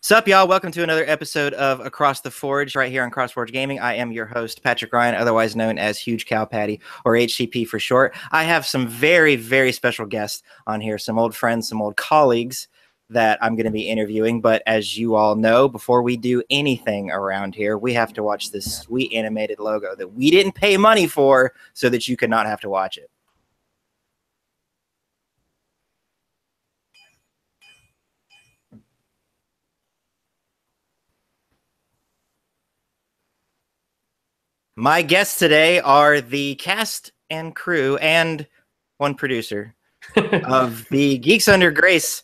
Sup, y'all? Welcome to another episode of Across the Forge right here on Crossroads Gaming. I am your host, Patrick Ryan, otherwise known as Huge Cow Patty, or HCP for short. I have some very, very special guests on here, some old friends, some old colleagues that I'm going to be interviewing. But as you all know, before we do anything around here, we have to watch this sweet animated logo that we didn't pay money for so that you could not have to watch it. My guests today are the cast and crew and one producer of the Geeks Under Grace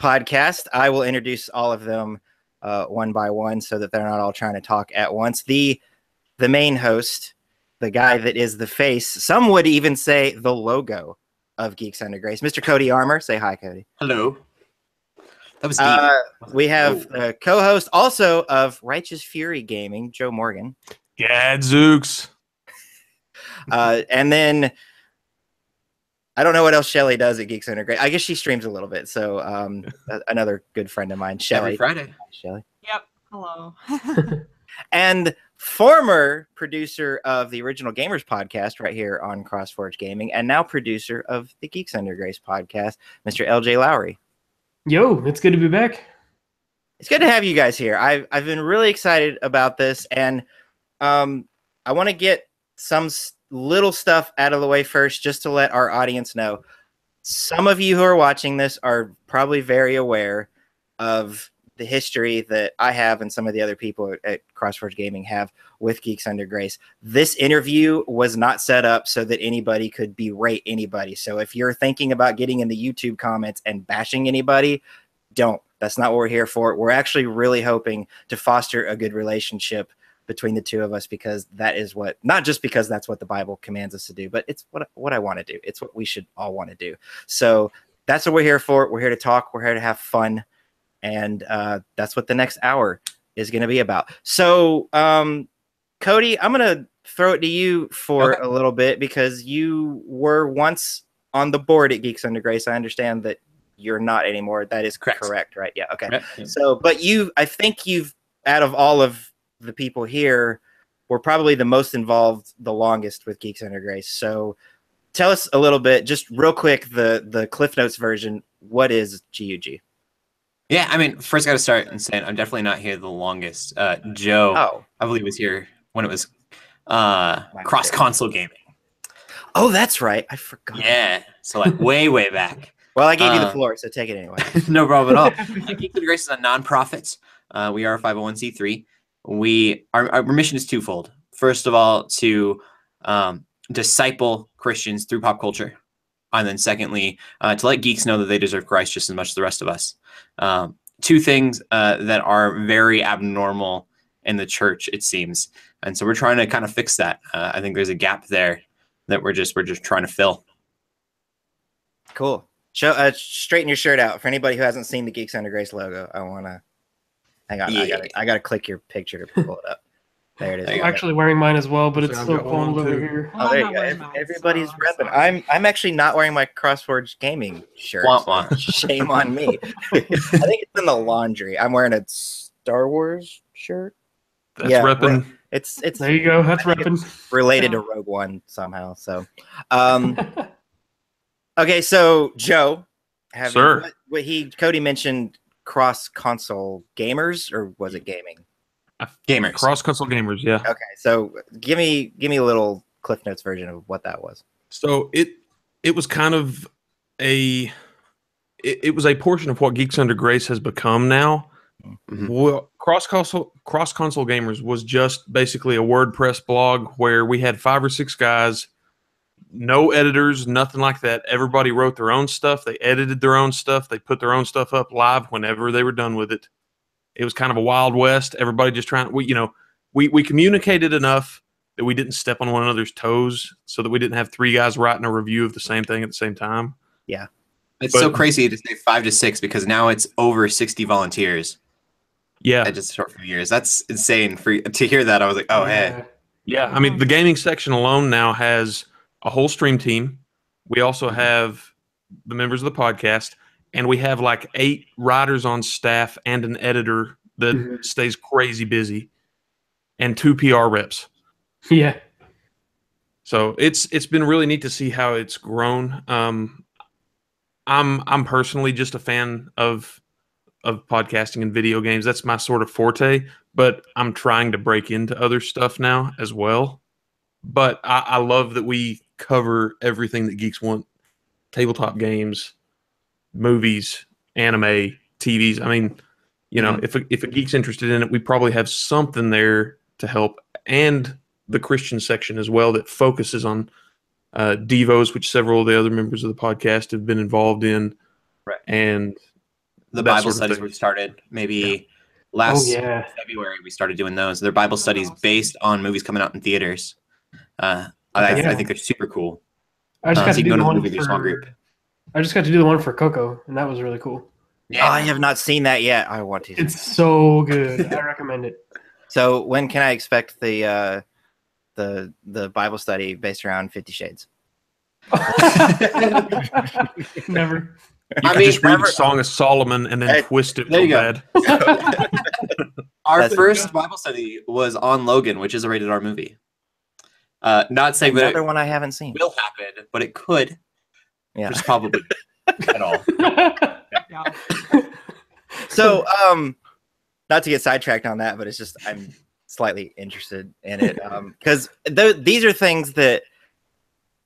podcast. I will introduce all of them one by one so that they're not all trying to talk at once. The main host, the guy that is the face, some would even say the logo of Geeks Under Grace, Mr. Cody Armour. Say hi, Cody. Hello. That was deep. We have the co-host also of Righteous Fury Gaming, Joe.Morgan. Gadzooks. And then I don't know what else Shelley does at Geeks Under Grace. I guess she streams a little bit. So another good friend of mine, Shelley. Every Friday. Shelley. Yep. Hello. And former producer of the Original Gamers podcast right here on Crossroads Gaming, and now producer of the Geeks Under Grace podcast, Mr. LJ Lowery. Yo, it's good to be back. It's good to have you guys here. I've been really excited about this, and I want to get some little stuff out of the way first, just to let our audience know. Some of you who are watching this are probably very aware of the history that I have and some of the other people at Crossroads Gaming have with Geeks Under Grace. This interview was not set up so that anybody could berate anybody. So if you're thinking about getting in the YouTube comments and bashing anybody, don't. That's not what we're here for. We're actually really hoping to foster a good relationship between the two of us, because that is what, not just because that's what the Bible commands us to do, but it's what I want to do. It's what we should all want to do. So that's what we're here for. We're here to talk. We're here to have fun. And that's what the next hour is going to be about. So, Cody, I'm going to throw it to you for a little bit, because you were once on the board at Geeks Under Grace. I understand that you're not anymore. That is correct, right? Yeah. Okay. Correct. So, but I think you've, out of all of the people here, were probably the most involved, the longest with Geeks Under Grace. So tell us a little bit, just real quick, the Cliff Notes version. What is GUG? Yeah, I mean, first I got to start and saying I'm definitely not here the longest. Joe, I believe, was here when it was cross console gaming. Oh, that's right. I forgot. Yeah, so like way back. Well, I gave you the floor, so take it anyway. No problem at all. Geeks Under Grace is a nonprofit. We are a 501c3. Our mission is twofold. First of all, to disciple Christians through pop culture, and then secondly, to let geeks know that they deserve Christ just as much as the rest of us. Two things that are very abnormal in the church, it seems, and so we're trying to kind of fix that. I think there's a gap there that we're just trying to fill. Cool. Straighten your shirt out for anybody who hasn't seen the Geeks Under Grace logo. I want to. Hang on, yeah. I gotta click your picture to pull it up. There it is. I'm actually wearing mine as well, but it's still cold over here. Oh, there you go. Everybody's repping. I'm actually not wearing my Crossroads Gaming shirt. Shame on me. I think it's in the laundry. I'm wearing a Star Wars shirt. That's repping. It's there you go. That's repping. Related to Rogue One somehow. So, okay. So Joe, sir, Cody mentioned cross console gamers, or was it gaming? Gamers. Cross console gamers, yeah. Okay, so give me a little Cliff Notes version of what that was. So it was kind of it was a portion of what Geeks Under Grace has become now. Mm-hmm. Well, cross console gamers was just basically a WordPress blog where we had 5 or 6 guys, no editors, nothing like that. Everybody wrote their own stuff. They edited their own stuff. They put their own stuff up live whenever they were done with it. It was kind of a Wild West. Everybody just trying. We communicated enough that we didn't step on one another's toes, so that we didn't have 3 guys writing a review of the same thing at the same time. Yeah, it's so crazy to say 5 to 6 because now it's over 60 volunteers. Yeah, in just a short few years. That's insane. To hear that, I was like, oh, hey. Yeah, I mean, the gaming section alone now has a whole stream team. We also have the members of the podcast, and we have like 8 writers on staff and an editor that stays crazy busy, and 2 PR reps. Yeah. So it's been really neat to see how it's grown. I'm personally just a fan of podcasting and video games. That's my sort of forte, but I'm trying to break into other stuff now as well. But I love that we cover everything that geeks want: tabletop games, movies, anime, TVs. I mean, you know, if a geek's interested in it, we probably have something there to help, and the Christian section as well that focuses on Devos, which several of the other members of the podcast have been involved in, right? And the Bible studies we started maybe last February. We started doing those. They're Bible studies based on movies coming out in theaters. I think they're super cool. I just got to do the one for small group. I just got to do the one for Coco, and that was really cool. Yeah, I have not seen that yet. I want to. It's so good. I recommend it. So when can I expect the Bible study based around 50 Shades? Never. You could just read the Song of Solomon and then twist it real bad. Our first Bible study was on Logan, which is a rated R movie. Not saying that another one I haven't seen will happen, but it could. Yeah, just probably at all. So, not to get sidetracked on that, but it's just I'm slightly interested in it because these are things that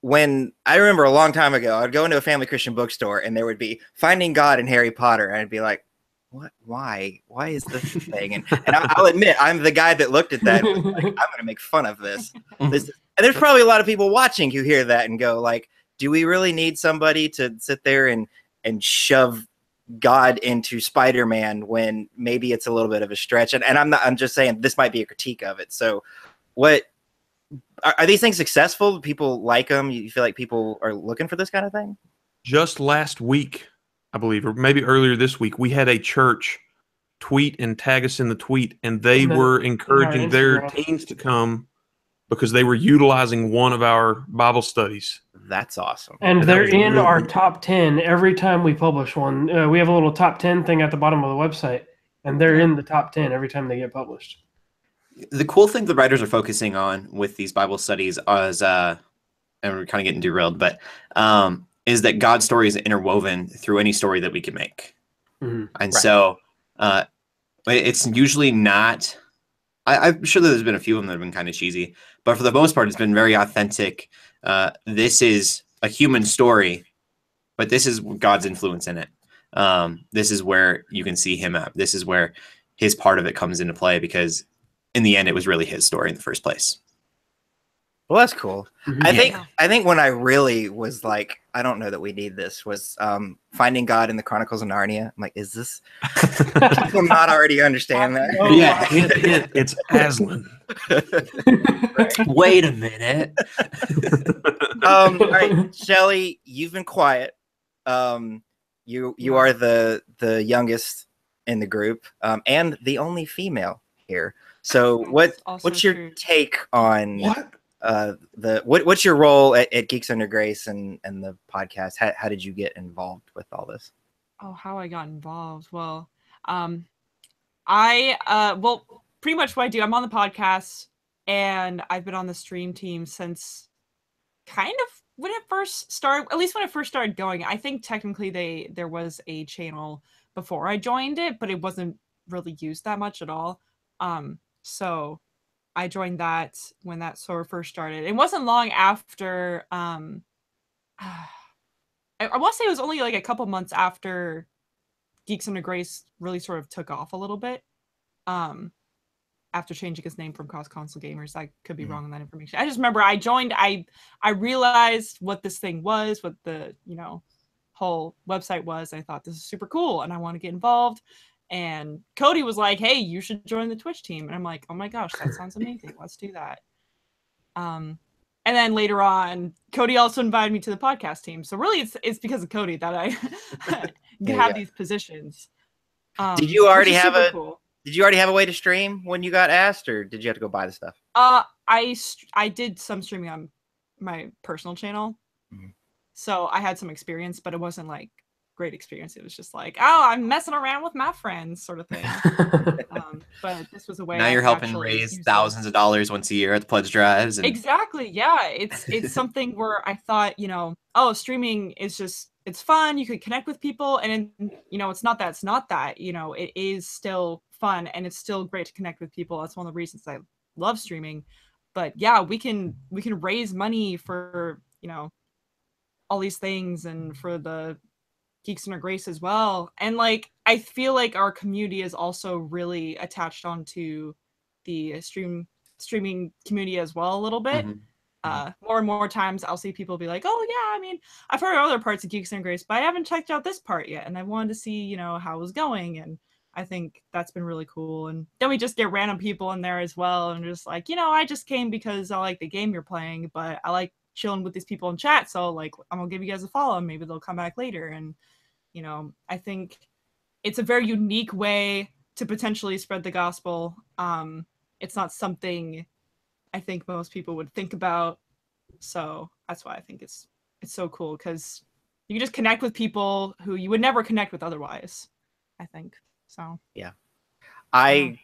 when I remember a long time ago, I'd go into a family Christian bookstore and there would be Finding God and Harry Potter, and I'd be like, "What? Why is this thing?" And I'll admit, I'm the guy that looked at that. And was like, I'm going to make fun of this. And there's probably a lot of people watching who hear that and go, like, "Do we really need somebody to sit there and shove God into Spider-Man when maybe it's a little bit of a stretch?" And I'm just saying this might be a critique of it. So what are these things successful? People like them? You feel like people are looking for this kind of thing? Just last week, I believe, or maybe earlier this week, we had a church tweet and tag us in the tweet, and they were encouraging their teens to come because they were utilizing one of our Bible studies. That's awesome. And they're in our top 10 every time we publish one. We have a little top 10 thing at the bottom of the website, and they're in the top 10 every time they get published. The cool thing the writers are focusing on with these Bible studies is, and we're kind of getting derailed, but is that God's story is interwoven through any story that we can make. Mm-hmm. And so it's usually not, I'm sure that there's been a few of them that have been kind of cheesy, but for the most part, it's been very authentic. This is a human story, but this is God's influence in it. This is where you can see him at. This is where his part of it comes into play, because in the end, it was really his story in the first place. Well, that's cool. Mm-hmm. I think when I really was like, I don't know that we need this, was Finding God in the Chronicles of Narnia. I'm like, is this people not already understand that? Oh, yeah, it's Aslan. Wait a minute. All right, Shelley, you've been quiet. You are the youngest in the group, and the only female here. So what's your take on what's your role at Geeks Under Grace and the podcast? How did you get involved with all this? Oh, how I got involved. Well, pretty much what I do, I'm on the podcast, and I've been on the stream team since kind of when it first started, at least when it first started going. I think technically there was a channel before I joined it, but it wasn't really used that much at all. So I joined that when that sort of first started. It wasn't long after, I want to say it was only like a couple months after Geeks Under Grace really sort of took off a little bit. After changing his name from Cross Console Gamers. I could be wrong on that information. I just remember I joined, I realized what this thing was, what the, whole website was. I thought this is super cool and I want to get involved. And Cody was like, "Hey, you should join the Twitch team." And I'm like, "Oh my gosh, that sounds amazing. Let's do that." And then later on, Cody also invited me to the podcast team. So really it's because of Cody that I have these positions. Did you already have a way to stream when you got asked, or did you have to go buy the stuff? I did some streaming on my personal channel. Mm-hmm. So I had some experience, but it wasn't like great experience. It was just like, oh, I'm messing around with my friends, sort of thing. But this was a way. Now you're helping raise thousands of dollars once a year at the pledge drives. And... Exactly. Yeah. It's something where I thought, oh, streaming is just, it's fun. You could connect with people, and it's not that. It is still fun, and it's still great to connect with people. That's one of the reasons I love streaming. But yeah, we can raise money for all these things, and for the Geeks Under Grace as well. And like, I feel like our community is also really attached onto the streaming community as well a little bit. More and more times I'll see people be like, oh yeah, I mean, I've heard other parts of Geeks Under Grace, but I haven't checked out this part yet, and I wanted to see how it was going. And I think that's been really cool. And then we just get random people in there as well, and just like, I just came because I like the game you're playing, but I like chilling with these people in chat, so like, I'm gonna give you guys a follow, and maybe they'll come back later. And I think it's a very unique way to potentially spread the gospel. It's not something I think most people would think about, so that's why I think it's so cool, because you can just connect with people who you would never connect with otherwise, I think. So yeah, I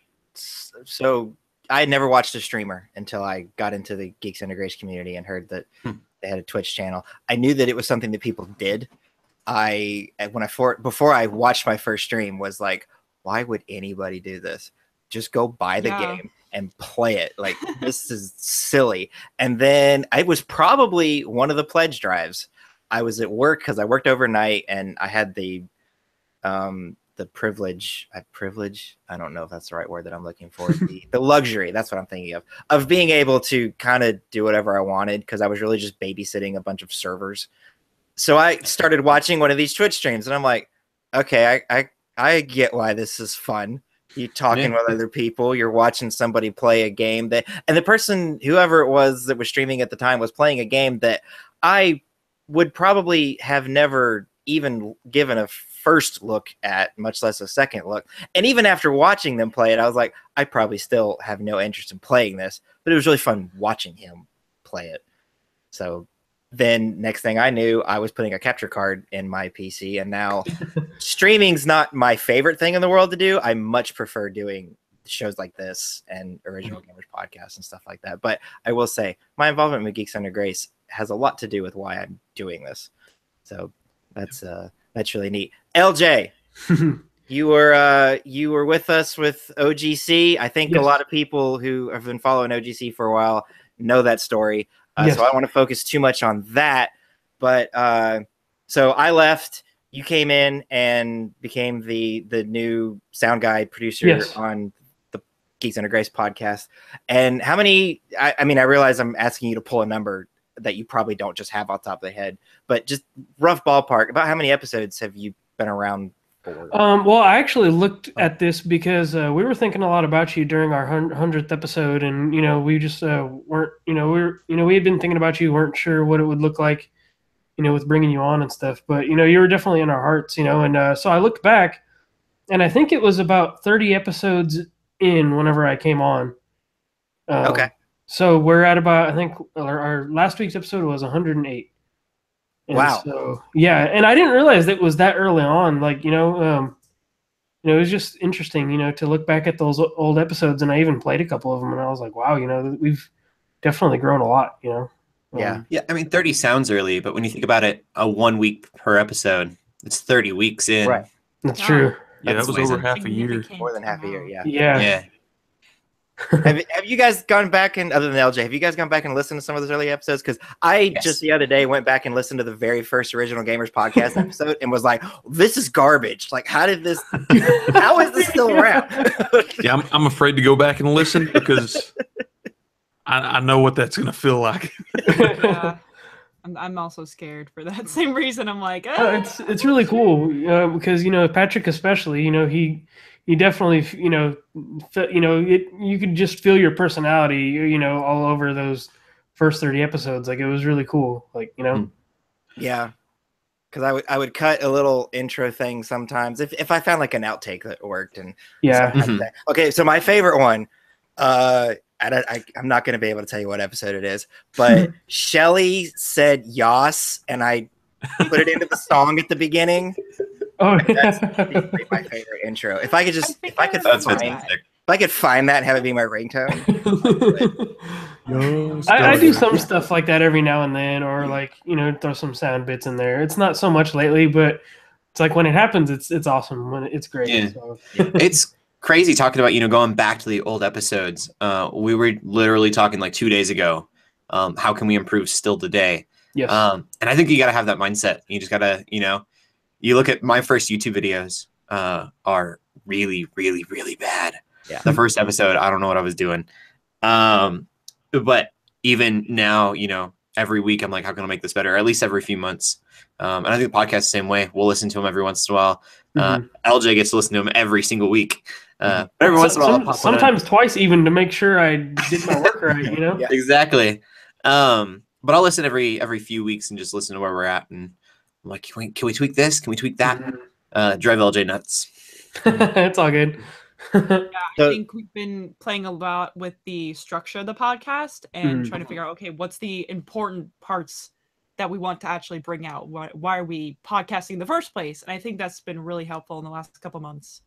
had never watched a streamer until I got into the Geeks Under Grace community and heard that they had a Twitch channel. I knew that it was something that people did. Before I watched my first stream, was like, why would anybody do this? Just go buy the game and play it. Like, this is silly. And then I was probably one of the pledge drives. I was at work because I worked overnight, and I had the privilege. I don't know if that's the right word that I'm looking for. The luxury. That's what I'm thinking of being able to kind of do whatever I wanted, because I was really just babysitting a bunch of servers. So I started watching one of these Twitch streams, and I'm like, okay, I get why this is fun. You talking with other people, you're watching somebody play a game and the person, whoever it was that was streaming at the time, was playing a game that I would probably have never even given a first look at, much less a second look. And even after watching them play it, I was like, I probably still have no interest in playing this, but it was really fun watching him play it. So then next thing I knew, I was putting a capture card in my PC, and now streaming's not my favorite thing in the world to do. I much prefer doing shows like this and Original Gamers podcasts and stuff like that. But I will say my involvement with Geeks Under Grace has a lot to do with why I'm doing this. So that's really neat. LJ, you were with us with OGC. I think a lot of people who have been following OGC for a while know that story. So I don't want to focus too much on that. But so I left. You came in and became the new sound guy producer on the Geeks Under Grace podcast. And how many? I mean, I realize I'm asking you to pull a number that you probably don't just have off the top of the head, but just rough ballpark. About how many episodes have you been around for? Well, I actually looked at this because we were thinking a lot about you during our 100th episode, and we just weren't, we had been thinking about you, weren't sure what it would look like, with bringing you on and stuff. But you were definitely in our hearts, and so I looked back, and I think it was about 30 episodes in whenever I came on. Okay. So we're at about, I think our last week's episode was 108. And wow. So, yeah, and I didn't realize it was that early on. Like, it was just interesting, to look back at those old episodes, and I even played a couple of them, and I was like, wow, we've definitely grown a lot, Yeah. Yeah, I mean, 30 sounds early, but when you think about it, a 1 week per episode, it's 30 weeks in. Right. That's true. Yeah, that was over half a year. More than half a year, yeah. Yeah. have you guys gone back and, other than LJ, have you guys gone back and listened to some of those early episodes? Because I just the other day went back and listened to the very first Original Gamers podcast episode and was like, this is garbage. Like, how is this still around? Yeah, I'm afraid to go back and listen because I know what that's going to feel like. Yeah. I'm also scared for that same reason. I'm like, it's really cool because Patrick especially, he definitely you could just feel your personality all over those first 30 episodes. Like, it was really cool. Like, Yeah, because I would cut a little intro thing sometimes if I found like an outtake that worked. And okay, so my favorite one, I'm not going to be able to tell you what episode it is, but Shelley said Yas, and I put it into the song at the beginning. Oh, That's probably my favorite intro. If I could That's fantastic. find that and have it be my ringtone. I do some stuff like that every now and then, or like throw some sound bits in there. It's not so much lately, but it's like when it happens, it's awesome. When it's great. Yeah. So. It's crazy talking about going back to the old episodes. We were literally talking like 2 days ago. How can we improve still today? Yes. And I think you got to have that mindset. You just got to you look at my first YouTube videos are really, really, really bad. Yeah. The first episode, I don't know what I was doing. But even now, every week I'm like, how can I make this better? Or at least every few months. And I think the podcast the same way. We'll listen to them every once in a while. LJ gets to listen to them every single week. But every once in a while, sometimes twice even to make sure I did my work right. Yeah. Exactly. But I'll listen every few weeks and just listen to where we're at. And I'm like, can we tweak this? Can we tweak that? Drive LJ nuts. It's all good. I think we've been playing a lot with the structure of the podcast and trying to figure out, okay, what's the important parts that we want to actually bring out? Why are we podcasting in the first place? And I think that's been really helpful in the last couple months.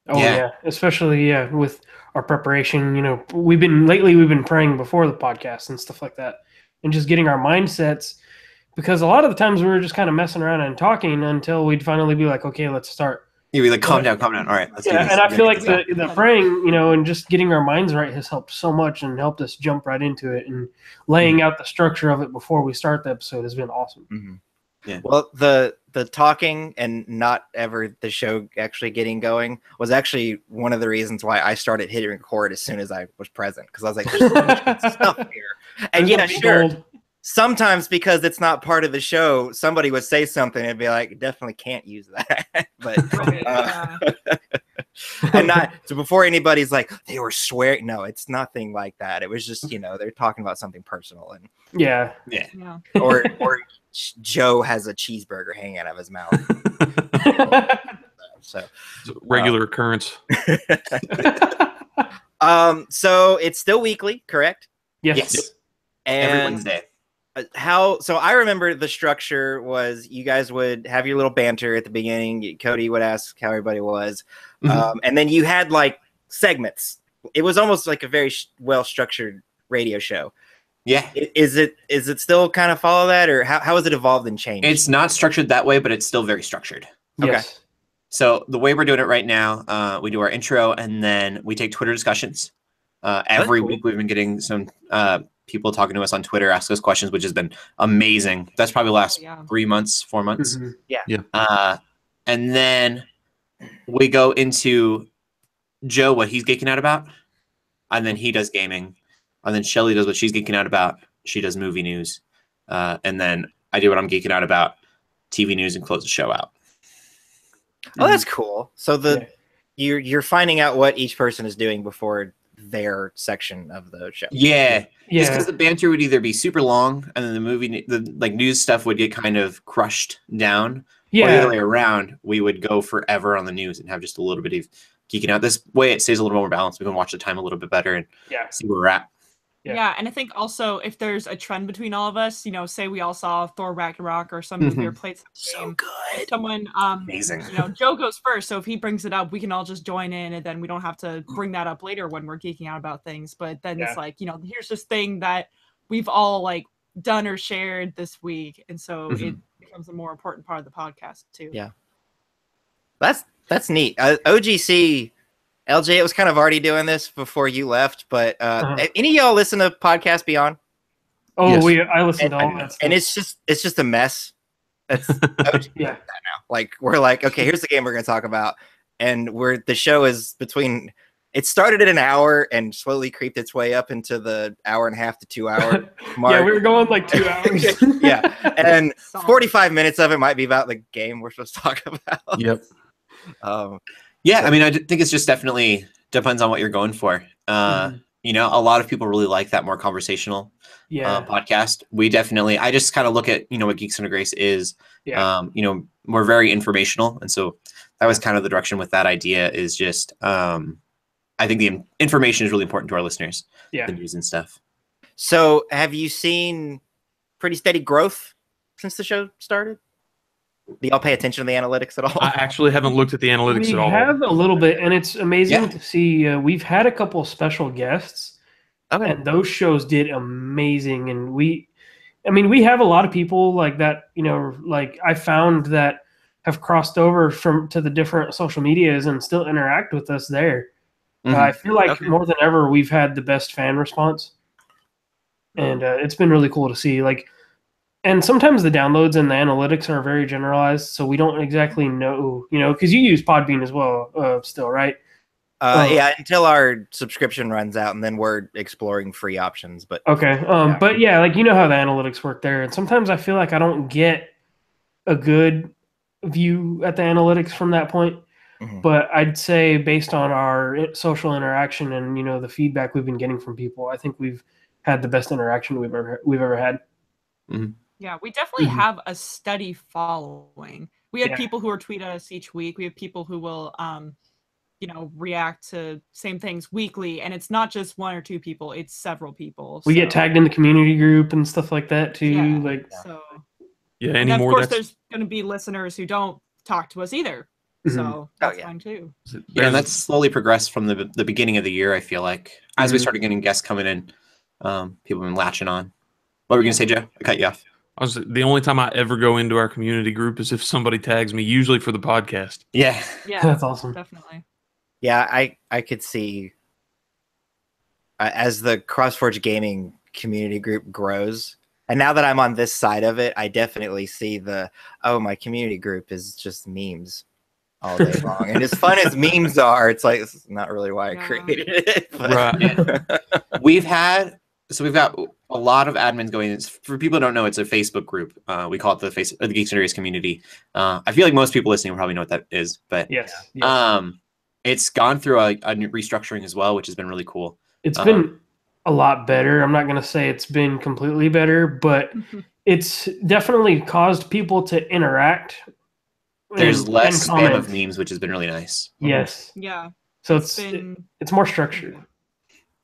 Oh yeah, especially with our preparation. We've been praying before the podcast and stuff like that, and just getting our mindsets. Because a lot of the times we were just kind of messing around and talking until we'd finally be like, okay, let's start. You'd be like, calm down. All right, let's do this. And I feel like the praying, and just getting our minds right has helped so much and helped us jump right into it. And laying out the structure of it before we start the episode has been awesome. Mm-hmm. Yeah. Well, the talking and not ever the show actually getting going was actually one of the reasons why I started hitting record as soon as I was present, because I was like, there's so much good stuff here. And sure. Sometimes because it's not part of the show, somebody would say something and be like, definitely can't use that. But and not so before anybody's like, they were swearing. No, it's nothing like that. It was just, they're talking about something personal. And yeah. Or Joe has a cheeseburger hanging out of his mouth. So regular occurrence. So it's still weekly, correct? Yes. And every Wednesday. So I remember the structure was you guys would have your little banter at the beginning. Cody would ask how everybody was. And then you had like segments. It was almost like a very well-structured radio show. Yeah. Is it still kind of follow that, or how has it evolved and changed? It's not structured that way, but it's still very structured. Okay. Yes. So the way we're doing it right now, we do our intro and then we take Twitter discussions. Every week we've been getting some people talking to us on Twitter, ask us questions, which has been amazing. That's probably the last 3 months, 4 months. Mm-hmm. Yeah. And then we go into Joe, what he's geeking out about. And then he does gaming. And then Shelley does what she's geeking out about. She does movie news. And then I do what I'm geeking out about, TV news, and close the show out. Oh, that's cool. So you're finding out what each person is doing before their section of the show. Yeah. Just because the banter would either be super long and then the news stuff would get kind of crushed down. Or the other way around, we would go forever on the news and have just a little bit of geeking out. This way it stays a little more balanced. We can watch the time a little bit better and see where we're at. Yeah, and I think also if there's a trend between all of us, say we all saw Thor Ragnarok or some movie or played some game. Good. Someone, amazing. Joe goes first, so if he brings it up, we can all just join in, and then we don't have to bring that up later when we're geeking out about things. But then it's like, here's this thing that we've all like done or shared this week, and so it becomes a more important part of the podcast too. Yeah, that's neat. OGC. LJ, it was kind of already doing this before you left, but any of y'all listen to Podcast Beyond? Oh, yes. I listen to all that stuff. And it's just a mess. That's OG now. Like we're like, okay, here's the game we're gonna talk about, and the show is between. It started at an hour and slowly creeped its way up into the hour and a half to 2 hour mark. Yeah, we were going like 2 hours. Yeah, and 45 minutes of it might be about the game we're supposed to talk about. Yep. Yeah, I mean, I think it's just definitely depends on what you're going for. A lot of people really like that more conversational podcast. I just kind of look at, what Geeks Under Grace is. Yeah. We're very informational. And so that was kind of the direction with that idea is just, I think the information is really important to our listeners. Yeah. The news and stuff. So have you seen pretty steady growth since the show started? Do y'all pay attention to the analytics at all? I actually haven't looked at the analytics at all. We have a little bit, and it's amazing Yeah. to see. We've had a couple of special guests, Okay. and those shows did amazing. And we have a lot of people like that. Like I found that have crossed over to the different social medias and still interact with us there. I feel like more than ever we've had the best fan response, and it's been really cool to see. Like, and sometimes the downloads and the analytics are very generalized, so we don't exactly know. Because you use Podbean as well, still, right? Yeah, until our subscription runs out, and then we're exploring free options. But okay, but yeah, like how the analytics work there, and sometimes I feel like I don't get a good view at the analytics from that point. But I'd say based on our social interaction and the feedback we've been getting from people, I think we've had the best interaction we've ever had. Yeah, we definitely have a steady following. We have people who are tweeting at us each week. We have people who will react to same things weekly, and it's not just one or two people, it's several people. We get tagged in the community group and stuff like that too. And of course there's going to be listeners who don't talk to us either. So that's fine too. Yeah, and that's slowly progressed from the beginning of the year, I feel like. As we started getting guests coming in, people have been latching on. What were you going to say, Joe? I cut you off. The only time I ever go into our community group is if somebody tags me, usually for the podcast. Yeah. Yeah, that's awesome. Definitely. Yeah, I could see as the CrossForge Gaming community group grows, and now that I'm on this side of it, I definitely see my community group is just memes all day long. And as fun as memes are, it's like, this is not really why I created it. But. Right. We've got a lot of admins going. For people who don't know, it's a Facebook group. We call it the Geeks Under Grace community. I feel like most people listening will probably know what that is, but yes. It's gone through a new restructuring as well, which has been really cool. It's been a lot better. I'm not going to say it's been completely better, but it's definitely caused people to interact. There's less spam of memes, which has been really nice. Yes. Yeah. So it's more structured.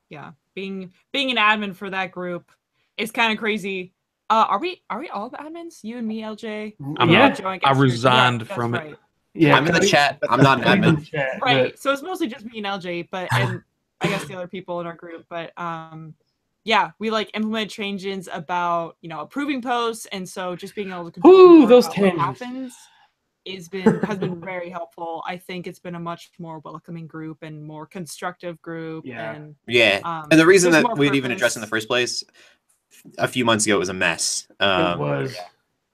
Yeah. Being an admin for that group is kind of crazy. Are we all the admins? You and me, LJ? I resigned from it. Yeah, I'm in the chat. I'm not an admin. Right. So it's mostly just me and LJ, and I guess the other people in our group. But we implemented changes about approving posts, and so just being able to control what happens has been very helpful. I think it's been a much more welcoming group and more constructive group. Yeah. And the reason that we'd even address in the first place a few months ago, it was a mess.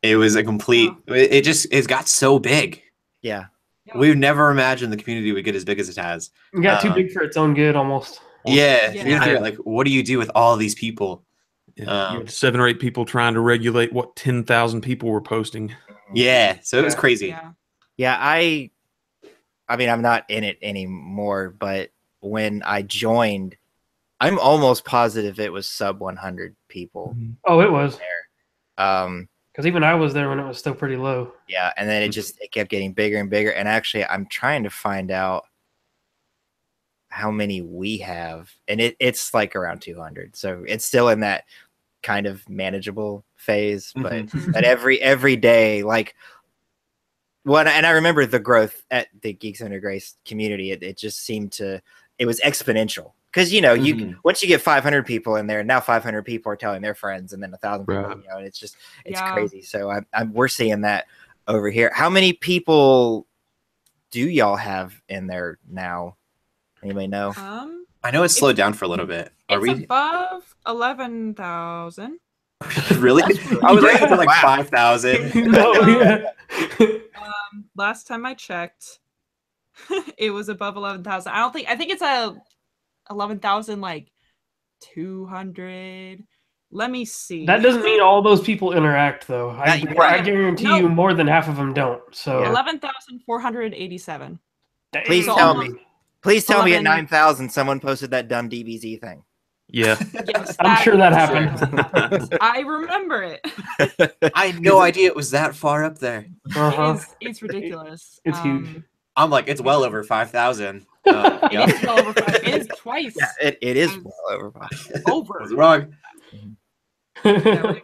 It was a complete. It's got so big. Yeah. We've never imagined the community would get as big as it has. It got too big for its own good, almost. Yeah. You have to figure out, what do you do with all these people? You had 7 or 8 people trying to regulate what 10,000 people were posting. Yeah, so it was crazy. Yeah, I mean, I'm not in it anymore, but when I joined, I'm almost positive it was sub 100 people. Oh, it was there. Because even I was there when it was still pretty low. Yeah, and then it kept getting bigger and bigger. And actually, I'm trying to find out how many we have, and it's like around 200. So it's still in that kind of manageable phase, but every day, and I remember the growth at the Geeks Under Grace community. It just seemed it was exponential. Because you once you get 500 people in there, now 500 people are telling their friends, and then 1,000 people. And it's crazy. So we're seeing that over here. How many people do y'all have in there now? Anybody know? I know it's slowed down for a little bit. Are we above 11,000? Really? I was ready for 5,000. Last time I checked, it was above 11,000. I think it's 11,200. Let me see. That doesn't mean all those people interact, though. I guarantee you more than half of them don't. So 11,487. Please tell me. Please tell me at 9,000 someone posted that dumb DBZ thing. Yeah. Yes, I'm sure that happened. I remember it. I had no idea it was that far up there. It's ridiculous. It's huge. I'm like, it's well over 5,000. It is well over 5. It is twice. Yeah, it is well over 5. Over. I was wrong. We're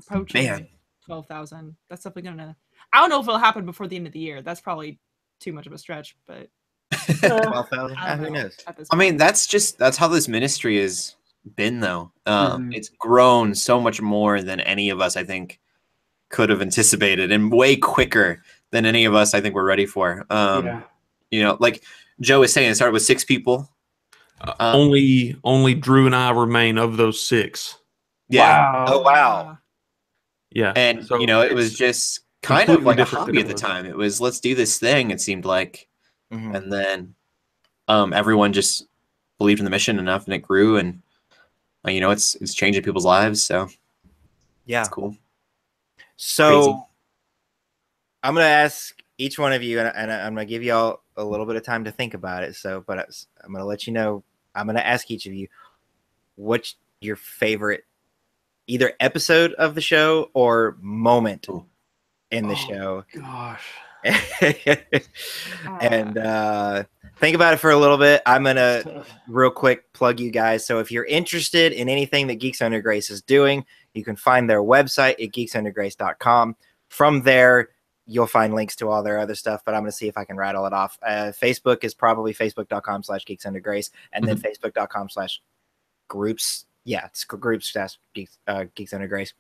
poaching. Man. 12,000. That's definitely gonna. I don't know if it'll happen before the end of the year. That's probably too much of a stretch, but 12,000. I don't Who know knows? at this I mean, point. that's how this ministry has been, though. Mhm. It's grown so much more than any of us, I think, could have anticipated, and way quicker than any of us, I think, were ready for. Yeah. You know, like Joe was saying, it started with 6 people. Only Drew and I remain of those 6. Yeah, Wow. Oh, wow. Yeah, and so you know, it was it's just kind of completely like a different than hobby it at the was. time. It was, let's do this thing. It seemed like, Mhm. and then everyone just believed in the mission enough, and it grew, and you know, it's changing people's lives. So Yeah. it's cool. So Crazy. I'm going to ask each one of you, and I'm going to give you all a little bit of time to think about it. So, but I'm going to let you know, I'm going to ask each of you what's your favorite either episode of the show or moment Ooh. in the Oh, show. Gosh. And think about it for a little bit. I'm going to Tough. real quick plug you guys. So if you're interested in anything that Geeks Under Grace is doing, you can find their website at geeksundergrace.com. From there, you'll find links to all their other stuff, but I'm going to see if I can rattle it off. Facebook is probably facebook.com/geeksundergrace, and then facebook.com/groups. Yeah, it's groups/Geeks Under Grace.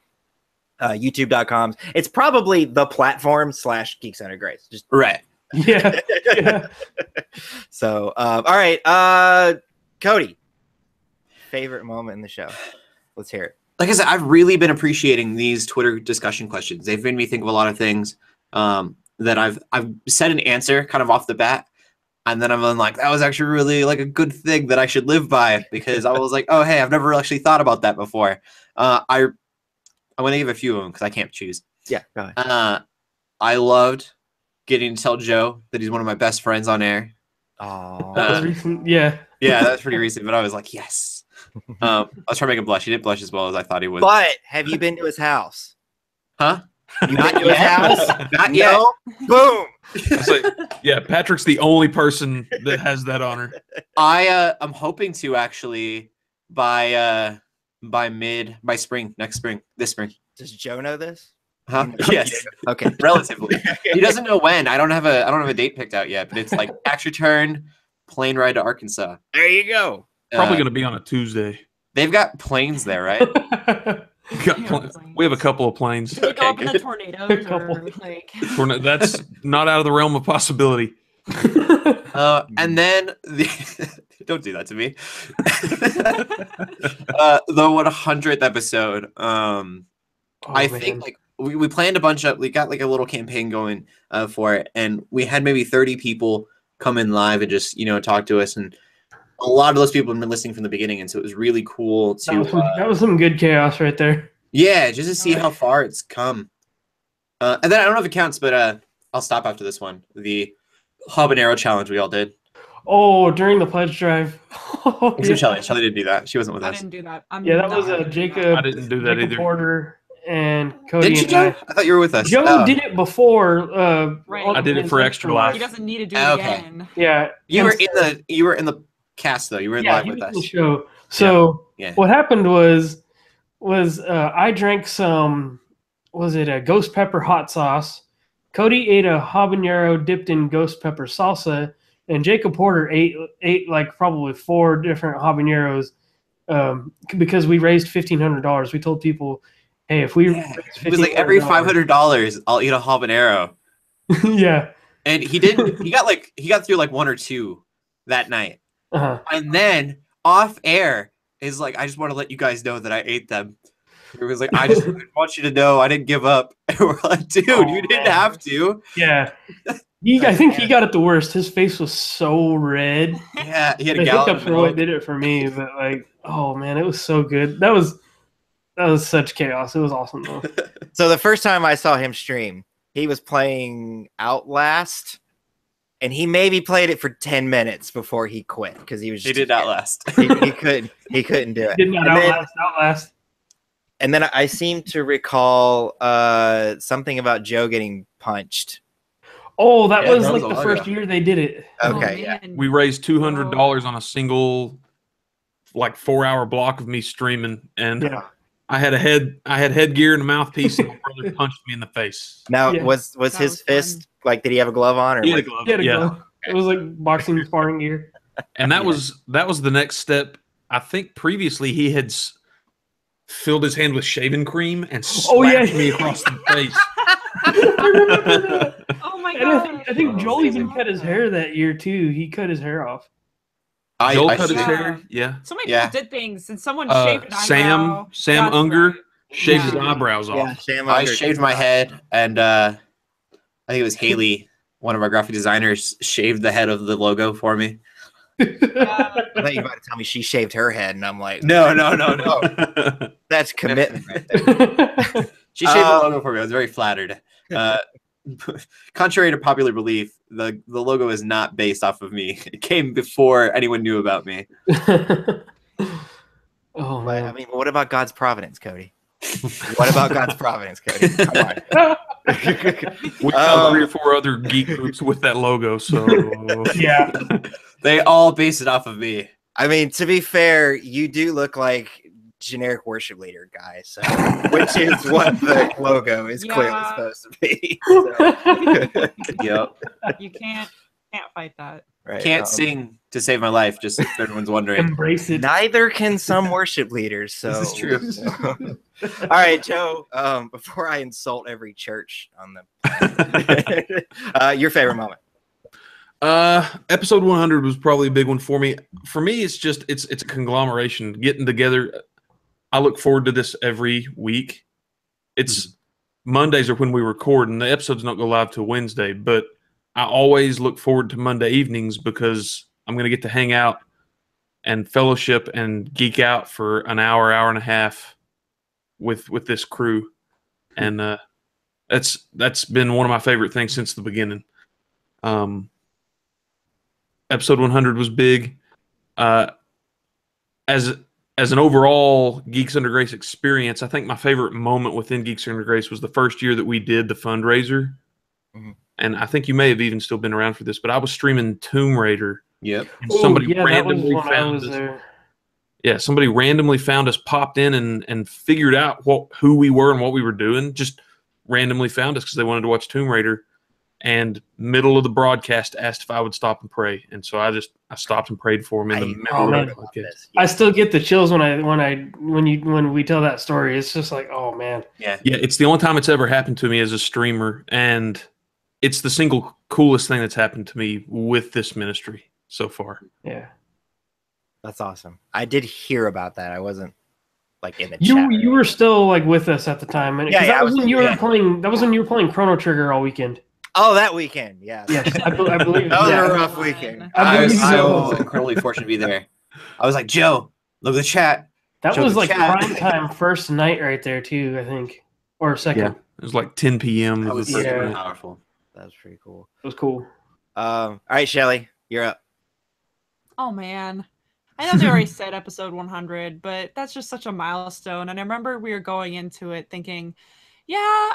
YouTube.com. It's probably the platform /Geeks Under Grace. Just Right. Yeah. Yeah. So, all right. Cody, favorite moment in the show. Let's hear it. Like I said, I've really been appreciating these Twitter discussion questions. They've made me think of a lot of things that I've said an answer kind of off the bat, and then I'm like, that was actually really like a good thing that I should live by, because I was like, oh hey, I've never actually thought about that before. I'm gonna give a few of them because I can't choose. Yeah, go ahead. I loved getting to tell Joe that he's one of my best friends on air. Oh, That was recent. Yeah. Yeah, that was pretty recent, but I was like, yes. I was trying to make him blush. He didn't blush as well as I thought he would. but have you been to his house? Huh? You been to his house? Not yet. No? Boom. It's like, yeah, Patrick's the only person that has that honor. I'm hoping to actually by spring, this spring. Does Joe know this? Huh? Yes. Okay. Relatively. He doesn't know when. I don't have a date picked out yet, but it's like tax return, plane ride to Arkansas. There you go. Probably going to be on a Tuesday. They've got planes there, right? We have a couple of planes. Do they go Okay, up in the good. tornadoes Couple. or like? That's not out of the realm of possibility. And then don't do that to me. The 100th episode. I think like we planned a bunch of, we got like a little campaign going for it, and we had maybe 30 people come in live and just talk to us, and a lot of those people have been listening from the beginning, and so it was really cool to that was some good chaos right there. yeah, just to see how far it's come. And then I don't know if it counts, but I'll stop after this one. The habanero challenge we all did. Oh, during the pledge drive. Except Shelley. Shelley didn't do that. She wasn't with I us. didn't do that. Yeah, that was Jacob. I didn't do that Jacob either. Porter and Cody. Didn't you, and Joe? I thought you were with us. Joe Oh. did it before. Right. on I did it his for Extra Life. He doesn't need to do it Okay. again. Yeah, You and were in the cast though. You were yeah, live he with was in the us. show. So Yeah. what happened was I drank some, was it a ghost pepper hot sauce? Cody ate a habanero dipped in ghost pepper salsa, and Jacob Porter ate like probably 4 different habaneros because we raised $1,500. We told people, hey, if we raise It was like every $500, I'll eat a habanero. yeah. And he didn't. He got through like 1 or 2 that night, Uh-huh. and then off air is like, I just want to let you guys know that I ate them. It was like, I just want you to know I didn't give up. And we're like, dude, you didn't have to. Yeah. I think he got it the worst. His face was so red. Yeah, he had The a gallon hiccups of were what milk. did it for me, but like, oh man, it was so good. That was such chaos. It was awesome though. So the first time I saw him stream, he was playing Outlast, and he maybe played it for 10 minutes before he quit because he was He just did not last. he couldn't do it. Did not outlast. And then I seem to recall something about Joe getting punched. Oh, that Yeah, was that like was a the while first ago. year they did it. Okay, yeah. man. We raised $200 on a single, like 4-hour block of me streaming, and Yeah. I had headgear and a mouthpiece, and my brother punched me in the face. Now, Yeah. was That his was fist like? Did he have a glove on? Or He had a was- glove. He had a Yeah. glove. It was like boxing sparring gear. And that was the next step. I think previously he had filled his hand with shaving cream and slapped me across the face. I remember that. Oh my And god! I think Oh, Joel even man. cut his hair that year too. He cut his hair off. Joel I cut his shaved- hair. Yeah. So many Yeah. people did things, and someone shaved an Sam eyebrow. Sam That's Unger right. shaved his Yeah. eyebrows Yeah, off. Sam I Unger. shaved my head, and I think it was Haley, one of our graphic designers, shaved the head of the logo for me. Yeah. I thought you were about to tell me she shaved her head, and I'm like, No. that's commitment right there. She shaved the logo for me. I was very flattered. Contrary to popular belief, the logo is not based off of me. It came before anyone knew about me. Oh But, I man. mean, what about God's providence, Cody? What about God's providence, Cody? Come on. We found 3 or 4 other geek groups with that logo, so Yeah. They all base it off of me. I mean, to be fair, you do look like generic worship leader guy, so which is what the logo is clearly Yeah. supposed to be. So. Yep. You can't fight that. Right, Can't sing to save my life, just if everyone's wondering. Embrace it. Neither can some worship leaders. So This is true. All right, Joe. Before I insult every church on the, your favorite moment. Episode 100 was probably a big one for me. For me, it's a conglomeration getting together. I look forward to this every week. It's Mondays are when we record, and the episodes don't go live till Wednesday. But I always look forward to Monday evenings because I'm going to get to hang out and fellowship and geek out for an hour and a half with this crew, and that's been one of my favorite things since the beginning. Episode 100 was big. As an overall Geeks Under Grace experience, I think my favorite moment within Geeks Under Grace was the first year that we did the fundraiser. Mhm. And I think you may have even still been around for this, but I was streaming Tomb Raider. Yep. And Oh, somebody yeah, that was randomly when I found was us. there. Yeah, somebody randomly found us, popped in, and figured out who we were and what we were doing. Just randomly found us because they wanted to watch Tomb Raider. And middle of the broadcast, asked if I would stop and pray, and so I stopped and prayed for him in the middle of man. the podcast. I still get the chills when we tell that story. It's just like, oh man. Yeah. Yeah, it's the only time it's ever happened to me as a streamer, and it's the single coolest thing that's happened to me with this ministry so far. Yeah. That's awesome. I did hear about that. I wasn't like in the You chat. were still like with us at the time, and Yeah, that I was was- when you were yeah. playing. That was when you were playing Chrono Trigger all weekend. Oh, that weekend. Yeah. Yes, I believe. That was yeah. a rough weekend. I believe I so. was incredibly fortunate to be there. I was like, Joe, look at the chat. That Show was the like chat. prime time first night right there too. I think, or second. Yeah. It was like 10 p.m. That was the first Yeah. night. powerful. That was pretty cool. It was cool. All right, Shelley, you're up. Oh man. I know they already said episode 100, but that's just such a milestone. And I remember we were going into it thinking, yeah,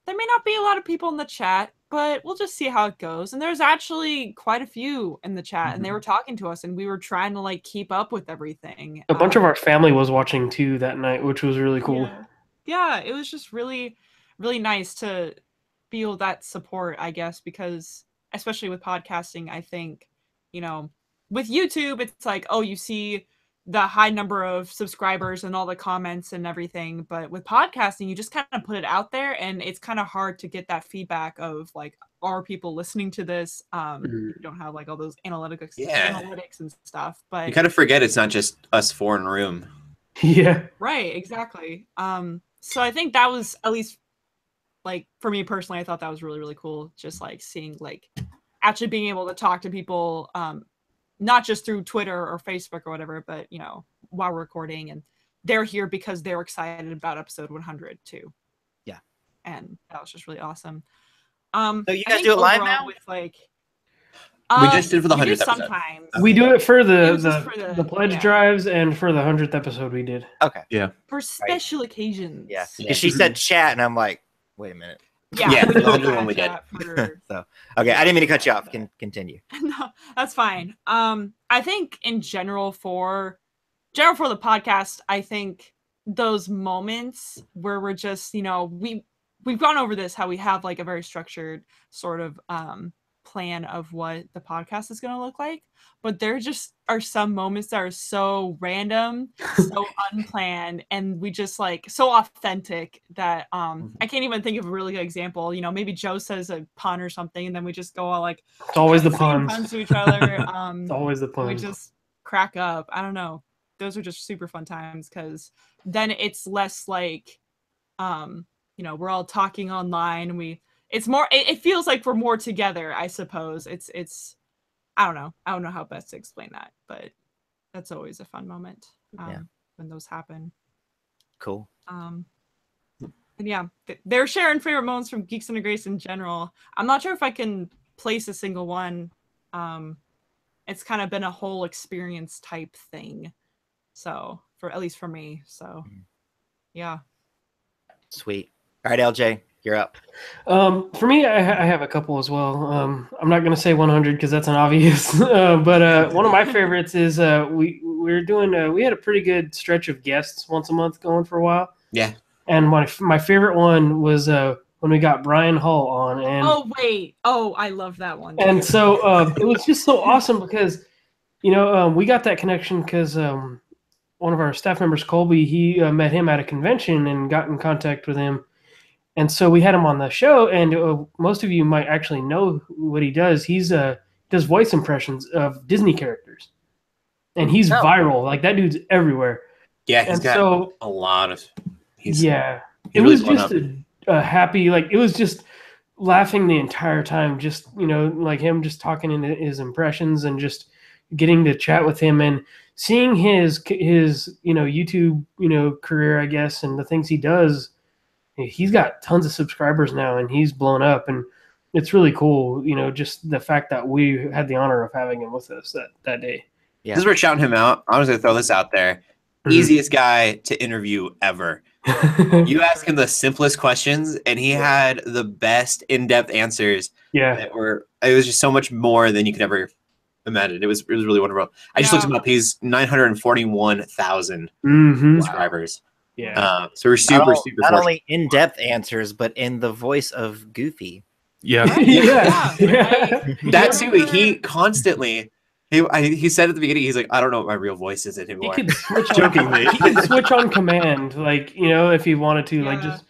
there may not be a lot of people in the chat, but we'll just see how it goes. And there's actually quite a few in the chat, and they were talking to us, and we were trying to like keep up with everything. A bunch of our family was watching too that night, which was really cool. Yeah, it was just really, really nice to feel that support, I guess, because especially with podcasting, I think, with YouTube, it's like, oh, you see the high number of subscribers and all the comments and everything. But with podcasting, you just kind of put it out there, and it's kind of hard to get that feedback of like, are people listening to this? You don't have like all those analytics and stuff. But You kind of forget it's not just us four in a room. Yeah. right, exactly. So I think that was, at least like for me personally, I thought that was really, really cool. Just like seeing like actually being able to talk to people, not just through Twitter or Facebook or whatever, but while we're recording, and they're here because they're excited about episode 100 too. Yeah. And that was just really awesome. So you I guys think do it live overall now? with like We just did for the we do 100th episode. sometimes. We do it for It the was just for the pledge yeah, drives and for the 100th episode we did. Okay. for special occasions. Yeah. Yeah. Because she said chat, and I'm like, wait a minute. Yeah, we the do 100 chat one we did. for- So, okay, I didn't mean to cut you off. Continue. No, that's fine. I think in general for the podcast, I think those moments where we're just, you know, we've gone over this, how we have like a very structured sort of plan of what the podcast is going to look like, but there just are some moments that are so random, so unplanned, and we just like so authentic that I can't even think of a really good example. You know, maybe Joe says a pun or something, and then we just go all like, it's always the puns to each other. It's always the puns. We just crack up. I don't know. Those are just super fun times, because then it's less like you know, we're all talking online, and it's more, it feels like we're more together, I suppose. It's I don't know how best to explain that, but that's always a fun moment when those happen. Cool. And yeah, they're sharing favorite moments from Geeks Under Grace in general. I'm not sure if I can place a single one. It's kind of been a whole experience type thing, so at least for me. So yeah. Sweet. All right, LJ, you're up. For me, I have a couple as well. I'm not going to say 100 because that's an obvious, but one of my favorites is we had a pretty good stretch of guests once a month going for a while. Yeah. And my favorite one was when we got Brian Hull on. And I love that one. And so it was just so awesome because, you know, we got that connection because one of our staff members, Colby, he met him at a convention and got in contact with him. And so we had him on the show, and most of you might actually know what he does. He's does voice impressions of Disney characters, and he's viral. Like, that dude's everywhere. Yeah, he's got a lot of. It was just a happy, like, it was just laughing the entire time. Just, you know, like him just talking in his impressions and just getting to chat with him and seeing his you know, YouTube, you know, career, I guess, and the things he does. He's got tons of subscribers now, and he's blown up, and it's really cool, you know, just the fact that we had the honor of having him with us that day. Yeah. This is where shouting him out. I'm just going to throw this out there. Easiest guy to interview ever. You ask him the simplest questions, and he had the best in-depth answers. Yeah. It was just so much more than you could ever imagine. It was really wonderful. I just looked him up. He's 941,000 subscribers. Yeah. So we're super not only in-depth answers, but in the voice of Goofy. Yeah. That too. He constantly. He said at the beginning, he's like, I don't know what my real voice is anymore. He can switch on command, like, you know, if he wanted to. Like, just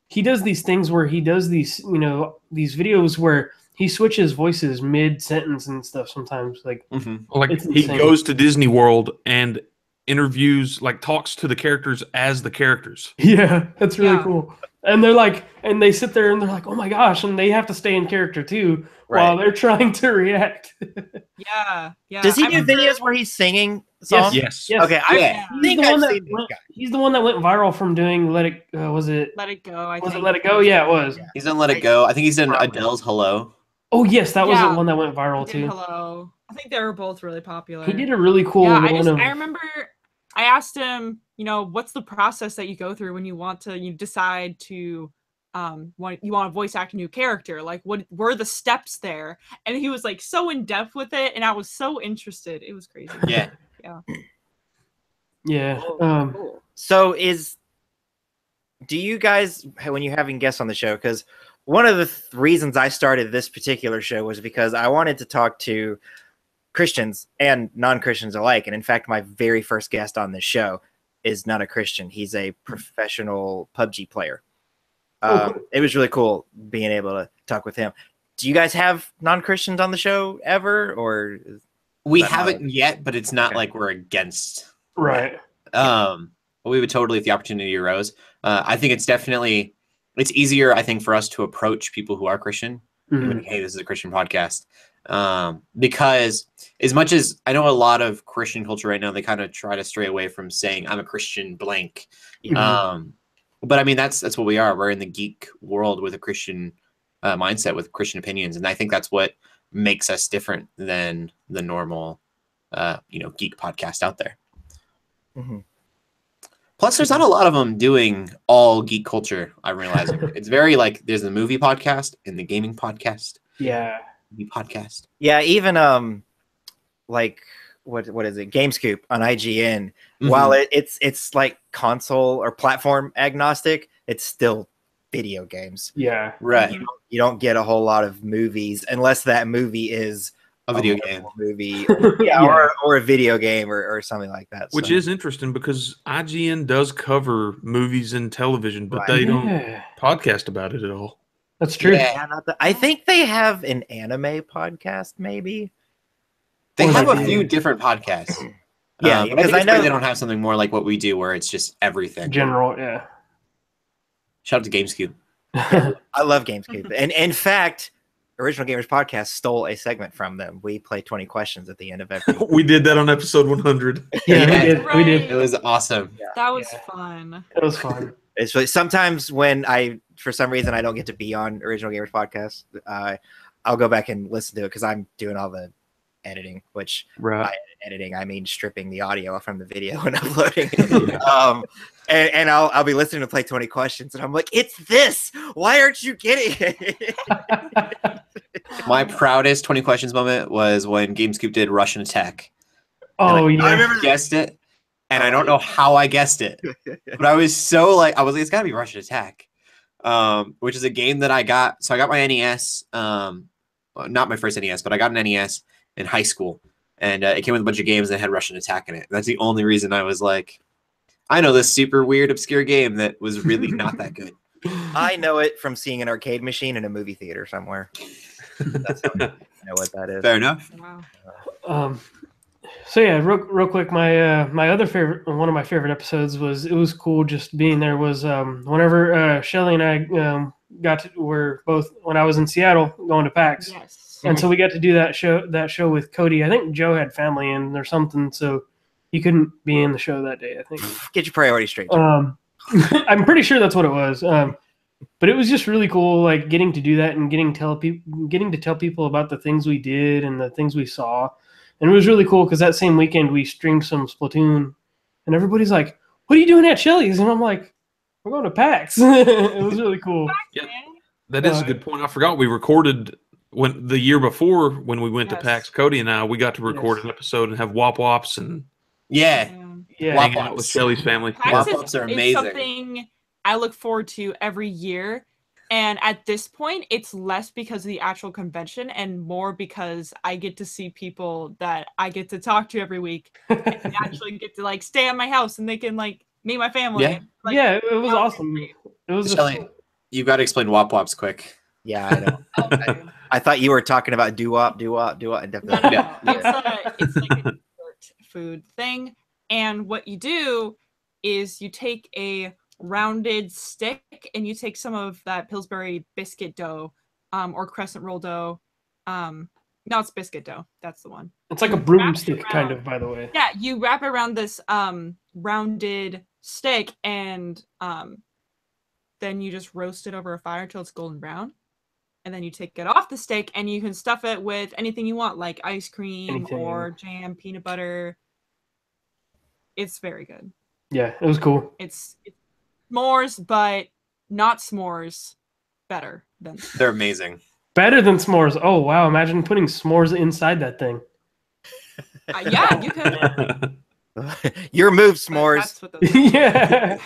he does these things where he does these, you know, these videos where he switches voices mid-sentence and stuff sometimes. Like, like he goes to Disney World and interviews, like, talks to the characters as the characters. Yeah, that's really cool. And they're like, and they sit there and they're like, oh my gosh, and they have to stay in character too while they're trying to react. Yeah. Does he do videos where he's singing songs? Yes. Okay, I think I've seen this guy. He's the one that went viral from doing Let It Go. Was it Let It Go? Was it Let It Go? Yeah, it was. Yeah. He's done Let It Go. I think he's done Adele's Hello. Oh yes, that was the one that went viral too. Hello. I think they were both really popular. He did a really cool one. I remember I asked him, you know, what's the process that you go through when you decide to when you want to voice act a new character? Like, what were the steps there? And he was like so in depth with it, and I was so interested. It was crazy. Yeah. So do you guys, when you're having guests on the show, because one of the reasons I started this particular show was because I wanted to talk to Christians and non-Christians alike. And in fact, my very first guest on this show is not a Christian. He's a professional PUBG player. It was really cool being able to talk with him. Do you guys have non-Christians on the show ever, or we haven't yet? But it's not like we're against. Right. We would totally, if the opportunity arose. I think it's easier, I think, for us to approach people who are Christian. Like, hey, this is a Christian podcast. Because as much as I know a lot of Christian culture right now, they kind of try to stray away from saying I'm a Christian blank. But I mean, that's what we are. We're in the geek world with a Christian mindset, with Christian opinions. And I think that's what makes us different than the normal, geek podcast out there. Plus, there's not a lot of them doing all geek culture. I'm realizing it's very like there's the movie podcast and the gaming podcast. Yeah. The podcast. Yeah, even like what is it? GameScoop on IGN. While it's like console or platform agnostic, it's still video games. Yeah. Right. You don't get a whole lot of movies unless that movie is A video game. movie, Yeah. or a video game or something like that. Which is interesting because IGN does cover movies and television, but Right. they don't Yeah. podcast about it at all. That's true. Yeah. I think they have an anime podcast, maybe. They Or have they a do. few different podcasts. Yeah, but I because think I it's know weird they don't have something more like what we do, where it's just everything. General, yeah. Shout out to GameScoop. I love GameScoop, and in fact, Original Gamers Podcast stole a segment from them. We play 20 questions at the end of every. We did that on episode 100. Yeah, Yeah. we did. We did. It was awesome. That was Yeah. fun. It was fun. It's really, sometimes when for some reason I don't get to be on Original Gamers Podcast, I'll go back and listen to it because I'm doing all the editing, which Right. by editing I mean stripping the audio from the video and uploading it. And I'll be listening to Play 20 Questions, and I'm like, it's this. Why aren't you getting it? My proudest 20 questions moment was when GameScoop did Russian Attack. Oh, I yeah. remember guessed it, and I don't know how I guessed it, but I was so like, it's got to be Russian Attack, which is a game that I got. So I got my NES, well, not my first NES, but I got an NES in high school, and it came with a bunch of games that had Russian Attack in it. That's the only reason I was like, I know this super weird, obscure game that was really not that good. I know it from seeing an arcade machine in a movie theater somewhere. That's how I know what that is. Fair enough. Wow. So yeah, real quick, my other favorite, one of my favorite episodes was cool just being there was whenever Shelley and I were both when I was in Seattle going to PAX, Yes. and so we got to do that show with Cody. I think Joe had family in or something, so he couldn't be in the show that day. I think. Get your priorities straight. Jim. I'm pretty sure that's what it was. But it was just really cool, like getting to do that and getting to tell people about the things we did and the things we saw. And it was really cool because that same weekend we streamed some Splatoon, and everybody's like, "What are you doing at Shelley's?" And I'm like, "We're going to PAX." It was really cool. Yeah, that is a good point. I forgot we recorded when the year before when we went to Yes. PAX. Cody and I, we got to record Yes. an episode and have wop wops and Yeah. Yeah, Wop hang out with wops. Shelley's family. PAX Wop is- wops are is amazing. something I look forward to every year. And at this point, it's less because of the actual convention and more because I get to see people that I get to talk to every week and actually get to like stay at my house and they can like meet my family. Yeah. Like, yeah, it was yeah. awesome. It was just Shelley, you got to explain wop wops quick. Yeah, I know. Okay. I thought you were talking about doo-wop, and definitely. Yeah. It's like a dessert food thing. And what you do is you take a rounded stick and you take some of that Pillsbury biscuit dough or crescent roll dough. No, it's biscuit dough. That's the one. it's like a Wrap it broomstick, kind around. of, by the way. Yeah, you wrap it around this rounded stick and then you just roast it over a fire until it's golden brown. And then you take it off the stick and you can stuff it with anything you want, like ice cream Anything. or jam, peanut butter. It's very good. Yeah, it was cool. It's s'mores, but not s'mores. Better than. They're amazing. Better than s'mores. Oh wow! Imagine putting s'mores inside that thing. Yeah, you could. Your move, but s'mores. that's what those- Yeah.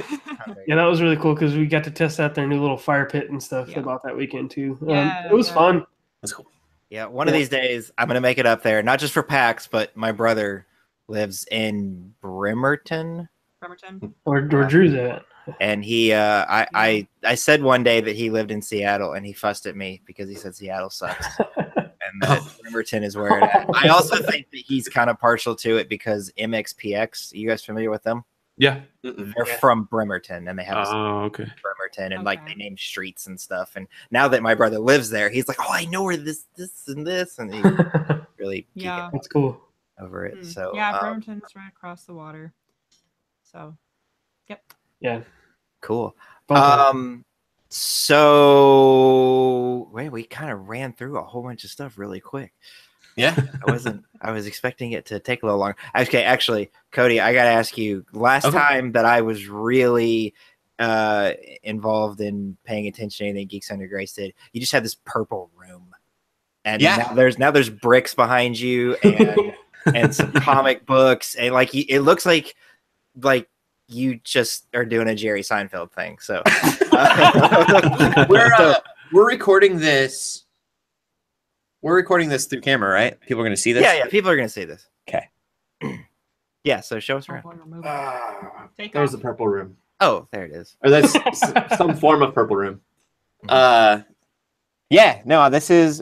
Yeah, that was really cool because we got to test out their new little fire pit and stuff Yeah. about that weekend too. Yeah, It was yeah. fun. That's cool. Yeah, one of these days I'm gonna make it up there, not just for PAX, but my brother lives in Bremerton, Bremerton. Or Drew's at. and he, I said one day that he lived in Seattle, and he fussed at me because he said Seattle sucks, and that Bremerton is where it at. I also think that he's kind of partial to it because MXPX. You guys familiar with them? Yeah. They're from Bremerton, and they have a Oh, okay. Bremerton, and like Okay. they name streets and stuff. And now that my brother lives there, he's like, "Oh, I know where this, and this," and he really Yeah. geeking That's cool. over it. Mm. So yeah, Bremerton's right across the water. So, yep. Yeah. cool. Fun. So wait, we kind of ran through a whole bunch of stuff really quick. Yeah. I was expecting it to take a little longer. Okay, actually, Cody, I gotta ask you. Last Okay. time that I was really involved in paying attention to anything Geeks Under Grace did, you just had this purple room, and Yeah. now there's bricks behind you, and and some comic books, and like it looks like you just are doing a Jerry Seinfeld thing. So we're recording this. We're recording this through camera, right? People are going to see this. Yeah, people are going to see this. Okay. Yeah, so show us around. There's the purple room. Oh, there it is. Or that's some form of purple room. Yeah, no, this is.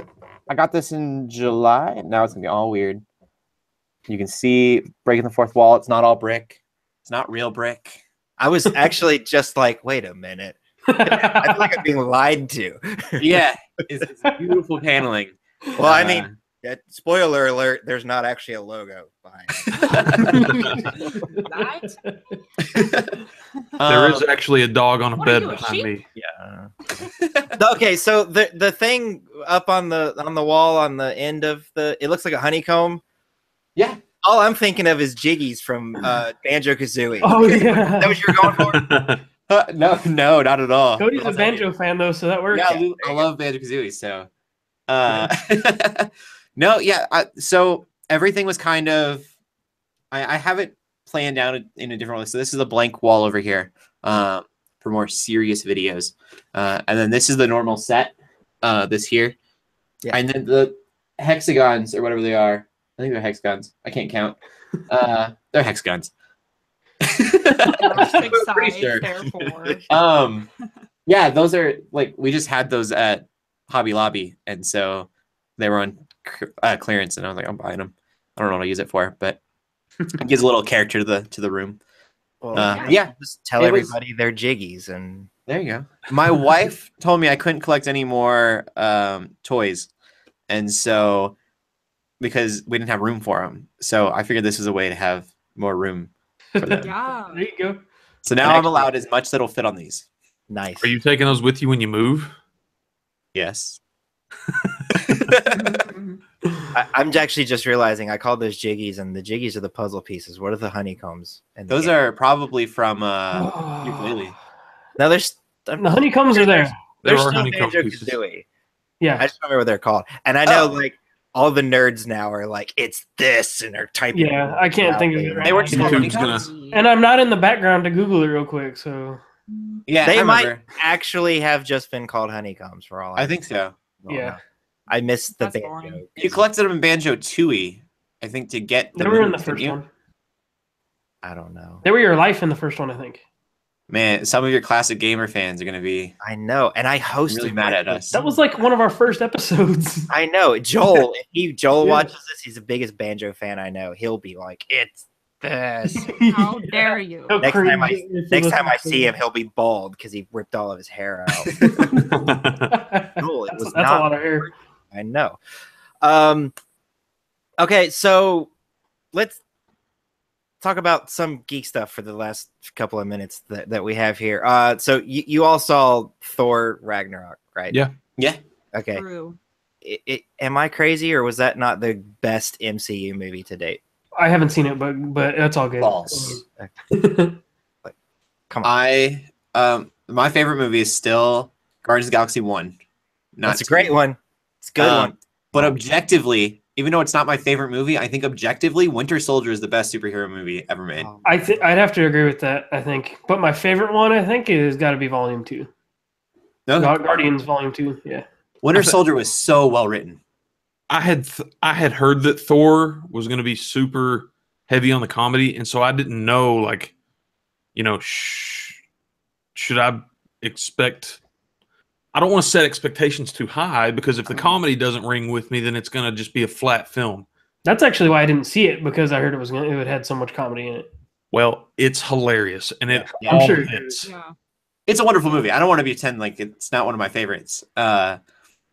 I got this in July. Now it's gonna be all weird. You can see breaking the fourth wall. It's not all brick. It's not real brick. I was actually just like, wait a minute. I feel like I'm being lied to. Yeah, it's beautiful paneling. Well, I mean, spoiler alert, there's not actually a logo behind it. There is actually a dog on a bed behind me. Yeah. Okay, so the thing up on the wall on the end of it looks like a honeycomb. Yeah. All I'm thinking of is Jiggies from Banjo-Kazooie. Oh, yeah. Is that what you were going for? No, not at all. Cody's a banjo fan, though, so that works. Yeah, I love Banjo-Kazooie, so... No, yeah. So everything was kind of. I have it planned out in a different way. So this is a blank wall over here for more serious videos, and then this is the normal set. This here, yeah. And then the hexagons or whatever they are. I think they're hexagons. I can't count. They're hexagons. Pretty sure. Yeah, those are like we just had those at Hobby Lobby, and so they were on clearance, and I was like, I'm buying them. I don't know what to use it for, but it gives a little character to the room. Well, yeah, just tell everybody they're Jiggies, and there you go. My wife told me I couldn't collect any more toys, and so because we didn't have room for them, so I figured this was a way to have more room for them. Yeah, there you go. So now I'm allowed as much that'll fit on these. Nice. Are you taking those with you when you move? Yes. I'm actually just realizing I called those Jiggies, and the Jiggies are the puzzle pieces. What are the honeycombs? And those are probably from ukulele. No, there's the honeycombs are there. There There's are still honeycomb pieces. Banjo-Kazooie. Yeah, I just don't remember what they're called. And I know like all the nerds now are like, it's this, and they're typing. Yeah, I can't think of it right They now. weren't called YouTube's honeycombs? And I'm not in the background to Google it real quick, so Yeah, They I might remember. actually have just been called honeycombs for all I think so. yeah. I missed the That's banjo. boring. You collected them in Banjo-Tooie, I think, to get They were in the moves, first didn't you? one. I don't know. They were your life in the first one, I think. Man, some of your classic gamer fans are going to be I know, and I hosted. really mad at us. That was like one of our first episodes. I know, Joel. If Joel Yeah. watches this, he's the biggest banjo fan I know. He'll be like, "It's this." How dare you? How Next time cringy if you Next listen time I to see it. him, he'll be bald because he ripped all of his hair out. Cool. It That's, was that's not. a lot of hair. I know. Okay, so let's talk about some geek stuff for the last couple of minutes that we have here. So you all saw Thor Ragnarok, right? Yeah. Yeah. Okay. True. Am I crazy, or was that not the best MCU movie to date? I haven't seen it, but that's all good. False. Come on. My favorite movie is still Guardians of the Galaxy 1. That's a great one. It's a good one. But objectively, even though it's not my favorite movie, I think objectively, Winter Soldier is the best superhero movie ever made. I'd have to agree with that, I think. But my favorite one, I think, is got to be Volume 2. No, Guardians Volume 2, yeah. Winter Soldier was so well written. I had heard that Thor was going to be super heavy on the comedy, and so I didn't know, like, you know, should I expect? I don't want to set expectations too high, because if the comedy doesn't ring with me, then it's going to just be a flat film. That's actually why I didn't see it, because I heard it had so much comedy in it. Well, it's hilarious, and it Yeah. all I'm sure it hits. Yeah. It's a wonderful movie. I don't want to pretend like it's not one of my favorites.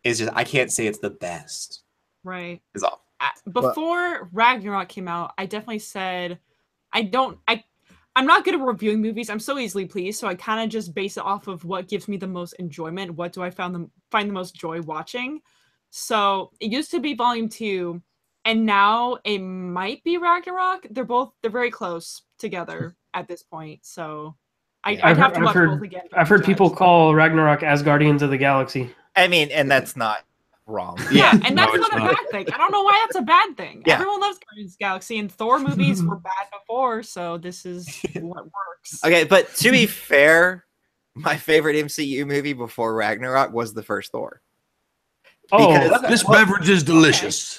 It's just I can't say it's the best. Right. Is all. Before Ragnarok came out, I definitely said I'm not good at reviewing movies. I'm so easily pleased, so I kind of just base it off of what gives me the most enjoyment. What do I find the most joy watching? So it used to be Volume 2, and now it might be Ragnarok. They're very close together at this point. So I'd have to watch both again. I've heard people call Ragnarok as Guardians of the Galaxy. I mean, and that's not wrong. Yeah, and No, that's it's not a not. bad thing. I don't know why that's a bad thing. Yeah. Everyone loves Guardians of the Galaxy, and Thor movies were bad before, so this is what works. Okay, but to be fair, my favorite MCU movie before Ragnarok was the first Thor. Because This beverage is delicious.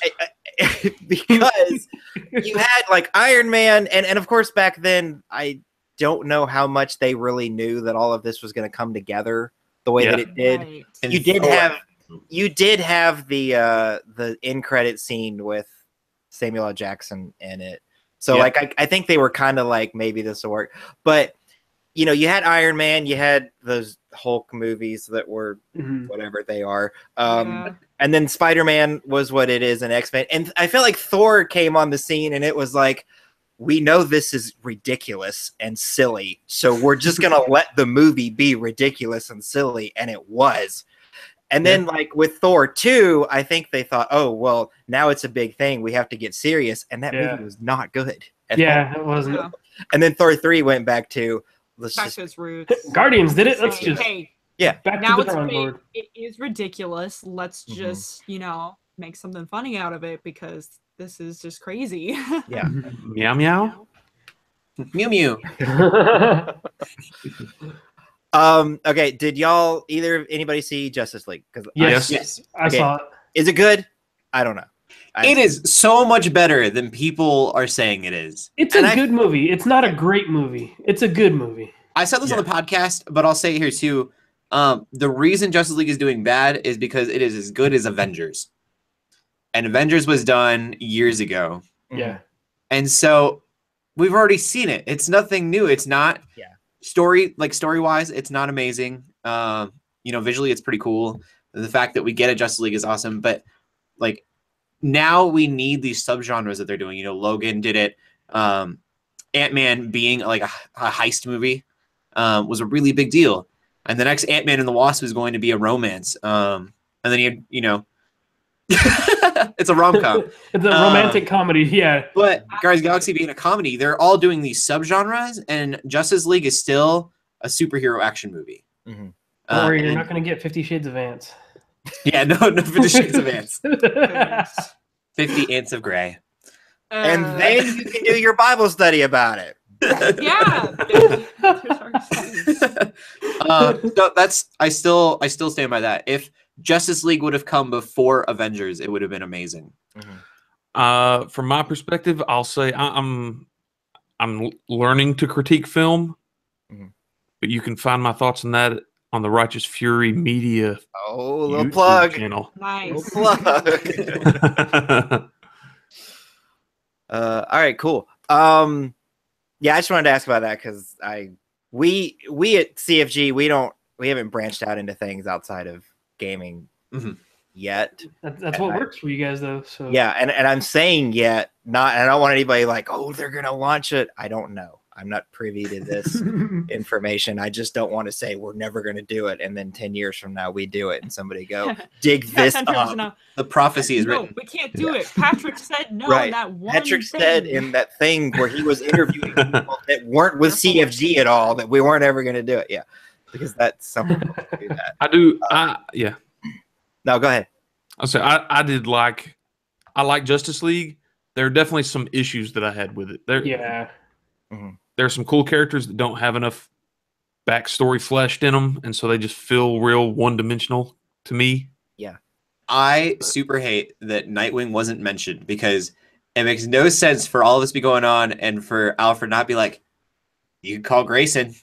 because you had like Iron Man, and of course back then I don't know how much they really knew that all of this was going to come together the way that it did. Right. And You did Thor- have the end credit scene with Samuel L. Jackson in it. So Yeah. like I think they were kind of like maybe this will work. But you know, you had Iron Man, you had those Hulk movies that were whatever they are. Yeah. And then Spider-Man was what it is in X-Men. And I feel like Thor came on the scene and it was like, we know this is ridiculous and silly, so we're just going to let the movie be ridiculous and silly. And it was. And then like with Thor 2, I think they thought, oh, well, now it's a big thing. We have to get serious. And that movie was not good at all. It wasn't. Yeah. And then Thor 3 went back to, let's Back just, to its roots. Guardians did it. Let's Say, just hey, back now to the it's drawing big. board. It is ridiculous. Let's just, make something funny out of it because this is just crazy. yeah. Meow meow. Mew Mew. Okay, did anybody see Justice League? Because Yes. I saw it. Is it good? I don't know. It is so much better than people are saying it is. It's a good movie. It's not a great movie. It's a good movie. I said this on the podcast, but I'll say it here too. The reason Justice League is doing bad is because it is as good as Avengers. And Avengers was done years ago. Yeah. And so we've already seen it. It's nothing new. It's not story-wise, it's not amazing. Visually it's pretty cool. The fact that we get a Justice League is awesome, but like now we need these subgenres that they're doing. Logan did it. Ant-Man being like a heist movie was a really big deal. And the next Ant-Man and the Wasp is going to be a romance. And then it's a rom-com. It's a romantic comedy, yeah. But Guardians of the Galaxy being a comedy, they're all doing these subgenres, and Justice League is still a superhero action movie. Mm-hmm. Don't worry, you're not going to get 50 Shades of Ants. Yeah, no 50 Shades of Ants. 50 Ants of Grey. And then you can do your Bible study about it. Yeah. So I still stand by that. If Justice League would have come before Avengers, it would have been amazing. From my perspective, I'll say I'm learning to critique film, but you can find my thoughts on that on the Righteous Fury Media little YouTube plug channel. Nice. Little plug. All right, cool. Yeah, I just wanted to ask about that because we at CFG we haven't branched out into things outside of gaming yet. That's what works for you guys, though. So yeah, and I'm saying yet, not. And I don't want anybody like, oh, they're gonna launch it. I don't know. I'm not privy to this information. I just don't want to say we're never going to do it, and then 10 years from now we do it, and somebody go dig this up. The prophecy is written. We can't do it. Patrick said no. Right. In that one Patrick thing. said in that thing where he was interviewing people that weren't with CFG at all that we weren't ever going to do it. Yeah, because that's something to do that. I do. Yeah. No, go ahead. I'll say I like Justice League. There are definitely some issues that I had with it. There are some cool characters that don't have enough backstory fleshed in them, and so they just feel real one-dimensional to me. Yeah. I super hate that Nightwing wasn't mentioned because it makes no sense for all of this to be going on and for Alfred not be like, you can call Grayson.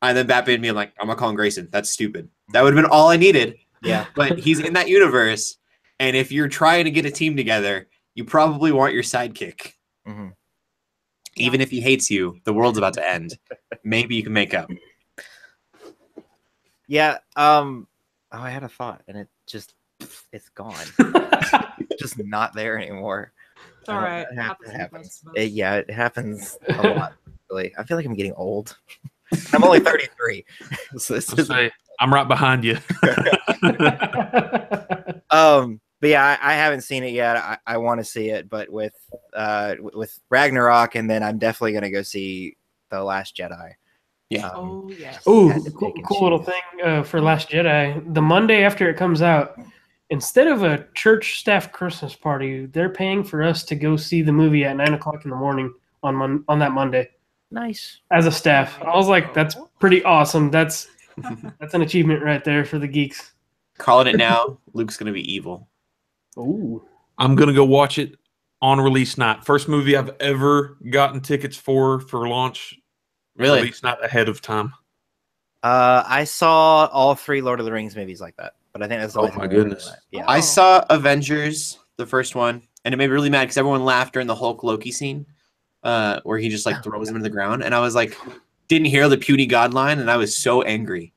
And then Batman being like, I'm going to call him Grayson. That's stupid. That would have been all I needed. Yeah. But he's in that universe, and if you're trying to get a team together, you probably want your sidekick. Mm-hmm. Even if he hates you, the world's about to end. Maybe you can make up. Yeah. I had a thought, and it's gone. It's just not there anymore. It's all right. It happens. It happens a lot. Really, I feel like I'm getting old. I'm only 33. So I'm right behind you. But yeah, I haven't seen it yet. I want to see it, but with Ragnarok, and then I'm definitely gonna go see The Last Jedi. Yeah. Yes. Oh, cool little thing for Last Jedi. The Monday after it comes out, instead of a church staff Christmas party, they're paying for us to go see the movie at 9:00 in the morning on that Monday. Nice. As a staff, I was like, that's pretty awesome. That's an achievement right there for the geeks. Calling it now. Luke's gonna be evil. Ooh. I'm gonna go watch it on release night. First movie I've ever gotten tickets for launch. Really? Release night ahead of time. I saw all 3 Lord of the Rings movies like that, but I think that's the only Oh my time I goodness. remember that. Yeah. I saw Avengers, the first one, and it made me really mad because everyone laughed during the Hulk Loki scene, where he just like throws him into the ground, and I was like, didn't hear the puny god line, and I was so angry.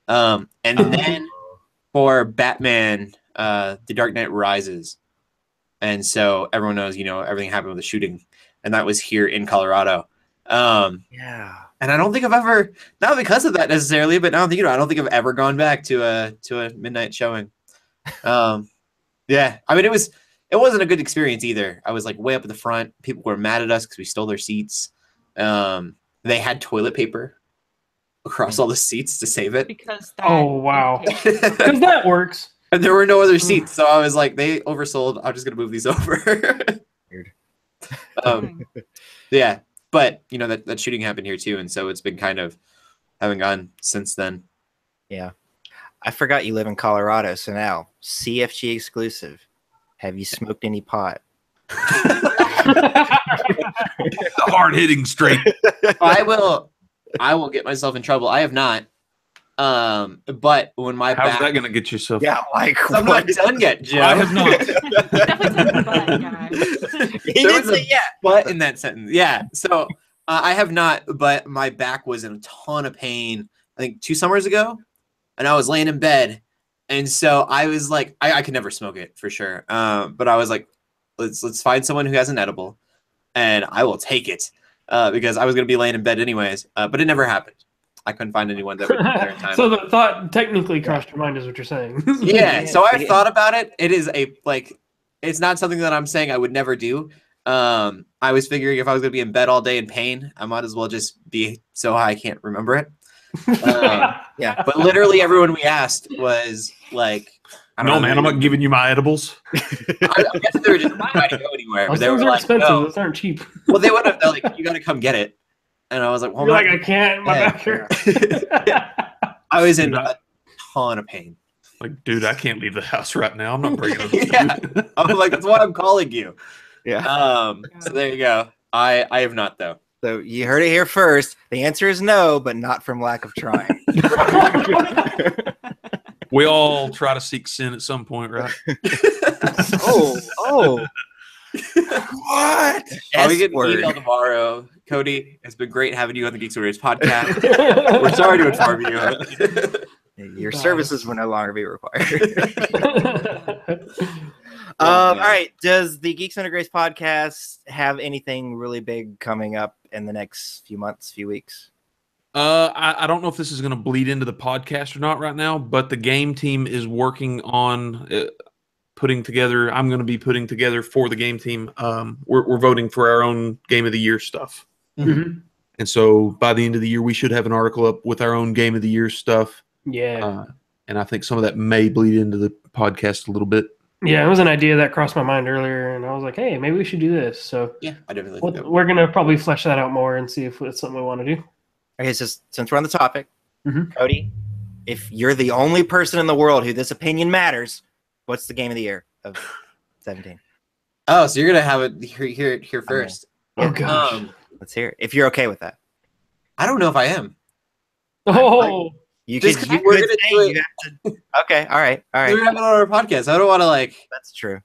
And then for Batman, The Dark Knight Rises, and so everyone knows, everything happened with the shooting, and that was here in Colorado. Yeah. And I don't think I've ever, not because of that necessarily, but now I'm thinking about it, I don't think I've ever gone back to a midnight showing. Yeah, I mean, it wasn't a good experience either. I was like way up at the front. People were mad at us because we stole their seats. They had toilet paper across all the seats to save it. Because that Oh, wow. Because that works. And there were no other seats, so I was like, they oversold. I'm just gonna move these over. Weird. Yeah, but that shooting happened here too, and so it's been kind of having gone since then. Yeah. I forgot you live in Colorado, so now CFG exclusive. Have you smoked any pot? Hard hitting straight. I will get myself in trouble. I have not. But when my How's back, that gonna get yourself? Yeah, like I'm not done yet, Joe. I have not. He There didn't was say yeah. but in that sentence, yeah. So I have not, but my back was in a ton of pain. I think 2 summers ago, and I was laying in bed, and so I was like, I could never smoke it for sure. But I was like, let's find someone who has an edible, and I will take it because I was gonna be laying in bed anyways. But it never happened. I couldn't find anyone that would be there in time. So the thought technically crossed your mind, is what you're saying. Yeah, so I've thought about it. It is it's not something that I'm saying I would never do. I was figuring if I was going to be in bed all day in pain, I might as well just be so high I can't remember it. Yeah. But literally everyone we asked was like, I don't No, know, man, I'm not giving you my edibles. I guess they were just not trying to go anywhere. But Those they were things are like, expensive. no. Those aren't cheap. Well, they would have, they're like, you got to come get it. And I was like, well, You're I'm like, not- I can't. My Yeah. back hurts. I was in Dude, a ton of pain. Like, dude, I can't leave the house right now. I'm not bringing it. Yeah. I'm like, that's why I'm calling you. Yeah. So there you go. I have not though. So you heard it here first. The answer is no, but not from lack of trying. We all try to seek sin at some point, right? Oh. What? I'll be getting an S-word. email tomorrow. Cody, it's been great having you on the Geeks Under Grace podcast. We're sorry to inform you. Your services will no longer be required. All right. Does the Geeks Under Grace podcast have anything really big coming up in the next few months, few weeks? I don't know if this is going to bleed into the podcast or not right now, but the game team is working on putting together. I'm going to be putting together for the game team. We're voting for our own Game of the Year stuff. Mhm. And so by the end of the year, we should have an article up with our own Game of the Year stuff. Yeah. And I think some of that may bleed into the podcast a little bit. Yeah, it was an idea that crossed my mind earlier, and I was like, hey, maybe we should do this. So Yeah, I definitely think that. we're going to probably flesh that out more and see if it's something we want to do. Okay, so since we're on the topic, Mhm. Cody, if you're the only person in the world who this opinion matters, what's the Game of the Year of 17? Oh, so you're gonna have it here first. Oh, gosh. Let's hear it. If you're okay with that. I don't know if I am. Oh, You Just could, 'cause you we're could gonna say do you have to. Okay, all right. We're having it on our podcast. I don't want to That's true.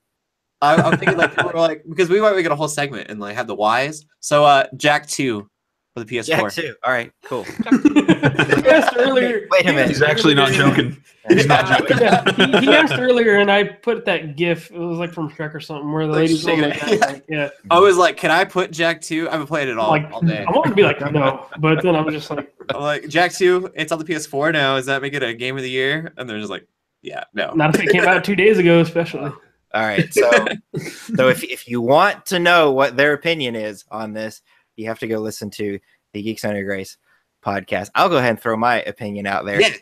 I'm thinking people are because we might make it a whole segment and have the whys. So Jack 2 for the PS4. Jack too. All right, cool. he asked earlier. Wait a minute. He's actually not joking. He's not joking. Yeah, he asked earlier, and I put that GIF. It was from Shrek or something, where the Like lady's holding shaking that. Yeah, I was like, can I put Jack 2? I haven't played it all day. I wanted to be like, no, but then I was just like, I'm like, Jack 2, it's on the PS4 now. Does that make it a game of the year? And they're just like, yeah, no. not if it came out 2 days ago, especially. All right. So if you want to know what their opinion is on this, you have to go listen to the Geeks Under Grace podcast, I'll go ahead and throw my opinion out there. Yeah,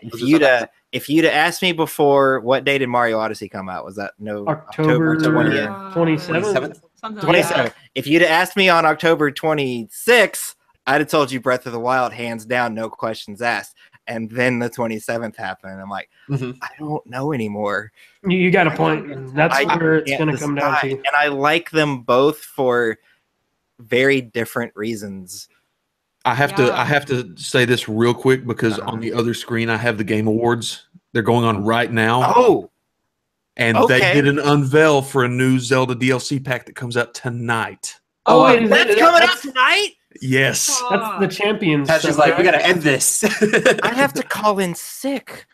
if you'd have asked me before, what day did Mario Odyssey come out? Was that October 20th? 27th? 27th. If you'd have asked me on October 26th, I'd have told you Breath of the Wild, hands down, no questions asked. And then the 27th happened, and I'm like, I don't know anymore. You got a point. That's where it's going to come down to. And I like them both for very different reasons. I have to say this real quick because on the other screen I have the Game Awards. They're going on right now. Oh. And they did an unveil for a new Zelda DLC pack that comes out tonight. Oh, that's coming out tonight? Yes. That's the Champions. That's just like, we got to end this. I have to call in sick.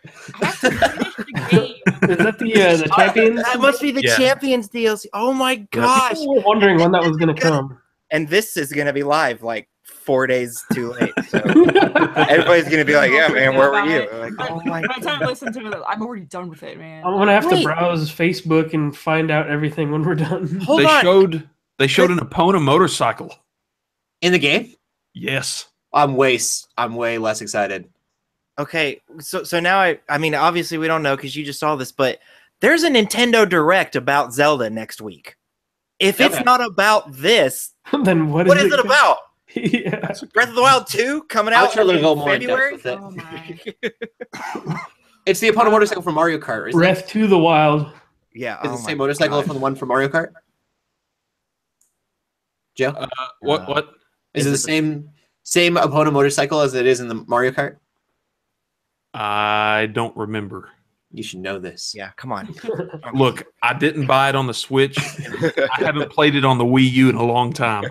I have to finish the game. Is that the Champions? That must be the Champions DLC. Oh my gosh. People were wondering when that was going to come. And this is going to be live like 4 days too late. So everybody's going to be like, yeah, man, where were you? Like, oh my By the time I listen to it, I'm already done with it, man. I'm going to have to browse Facebook and find out everything when we're done. They showed an Epona motorcycle. In the game? Yes. I'm way less excited. Okay, so now I mean, obviously we don't know because you just saw this, but there's a Nintendo Direct about Zelda next week. If it's not about this, then what is it about? Yeah. Breath of the Wild 2 coming out in February? Oh my. It's the Epona motorcycle from Mario Kart, isn't Breath to the Wild. Yeah. Is it the same motorcycle from the one from Mario Kart? Joe? What? Is it the same Epona motorcycle as it is in the Mario Kart? I don't remember. You should know this. Yeah, come on. Look, I didn't buy it on the Switch. I haven't played it on the Wii U in a long time.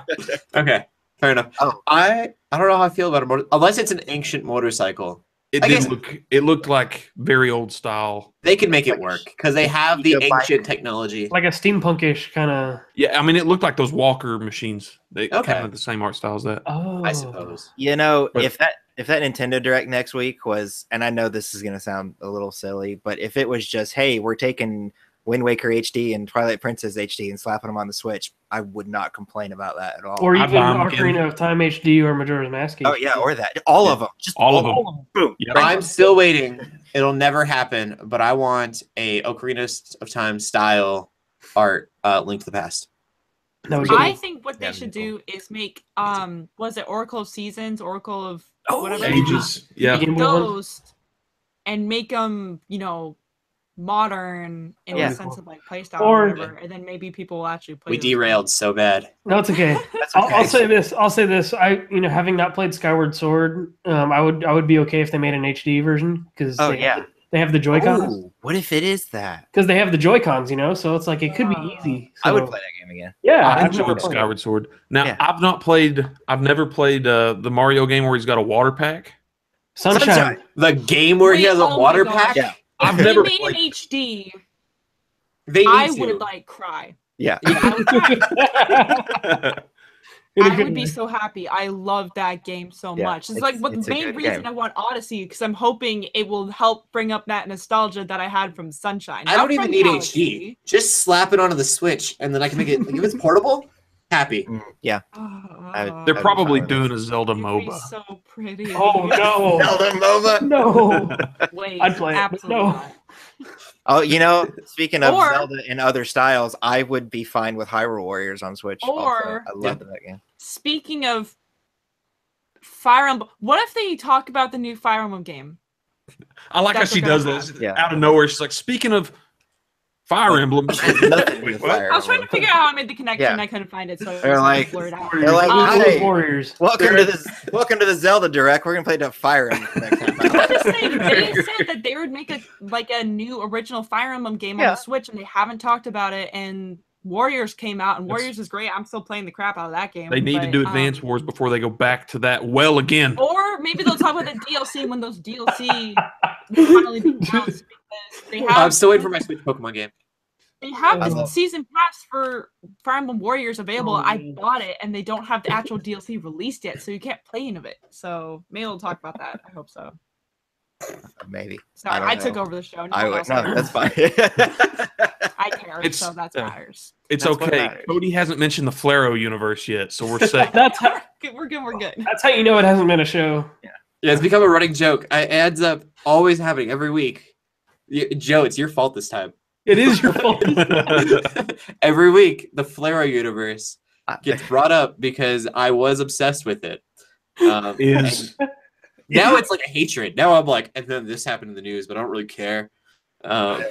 Okay, fair enough. Oh. I don't know how I feel about a motorcycle, unless it's an ancient motorcycle. It looked like very old style. They can make it work because they have the ancient technology. Like a steampunkish kind of. Yeah, I mean, it looked like those Walker machines. They kind of had the same art style as that. Oh, I suppose. You know, if that Nintendo Direct next week was, and I know this is going to sound a little silly, but if it was just, hey, we're taking Wind Waker HD and Twilight Princess HD and slapping them on the Switch, I would not complain about that at all. Or even Ocarina of Time HD or Majora's Mask HD. Oh, yeah, or that. All of them. Just all of them. Boom. Yep. I'm still waiting. It'll never happen, but I want a Ocarina of Time style art Link to the Past. I think what they should do is make, was it Oracle of Seasons, Oracle of whatever? Ages. Yeah. Those, and make them, modern in the sense of like playstyle or whatever, and then maybe people will actually play. We derailed so bad. No, it's okay. I'll say this. I having not played Skyward Sword, I would be okay if they made an HD version because they have the Joy-Cons. What if it is that? Because they have the Joy-Cons, so it's like it could be easy. So, I would play that game again. Yeah, I enjoyed Skyward Sword. Now I've never played the Mario game where he's got a water pack. Sunshine. The game where he has a water pack. Yeah. I've never made played an HD. I would cry. Yeah. I would be so happy. I love that game so much. It's like the main reason I want Odyssey, because I'm hoping it will help bring up that nostalgia that I had from Sunshine. I don't even need HD. Just slap it onto the Switch, and then I can make it. If it's portable, happy. Yeah. They're probably doing a Zelda MOBA. So pretty. Oh no. Zelda MOBA. No. Wait. I'd play it. No. Oh, speaking of Zelda in other styles, I would be fine with Hyrule Warriors on Switch. Or I love that game. Speaking of Fire Emblem, what if they talk about the new Fire Emblem game? I like how she does this out of nowhere. She's like, speaking of Fire Emblem. I was trying to figure out how I made the connection. I couldn't find it, so they're like, hey, Warriors. Welcome to the Zelda Direct. We're gonna play the Fire Emblem next time. They said that they would make a new original Fire Emblem game on the Switch, and they haven't talked about it. And Warriors came out, and Warriors is great. I'm still playing the crap out of that game. They need to do Advance Wars before they go back to that well again. Or maybe they'll talk about the DLC when those DLC finally be announced. I'm still waiting for my Switch Pokemon game. They have the season pass for Fire Emblem Warriors available. I bought it, and they don't have the actual DLC released yet, so you can't play any of it. So maybe we'll talk about that. I hope so. Maybe. Sorry, I took over the show. No, that's fine. I care, so that's matters. It's okay. Cody hasn't mentioned the Flaro universe yet, so we're safe. That's how we're good. That's how you know it hasn't been a show. Yeah. Yeah, it's become a running joke. It ends up always happening every week. Joe, it's your fault this time. It is your fault. Every week, the Flare universe gets brought up because I was obsessed with it. Now it's like a hatred. Now I'm like, and then this happened in the news, but I don't really care. I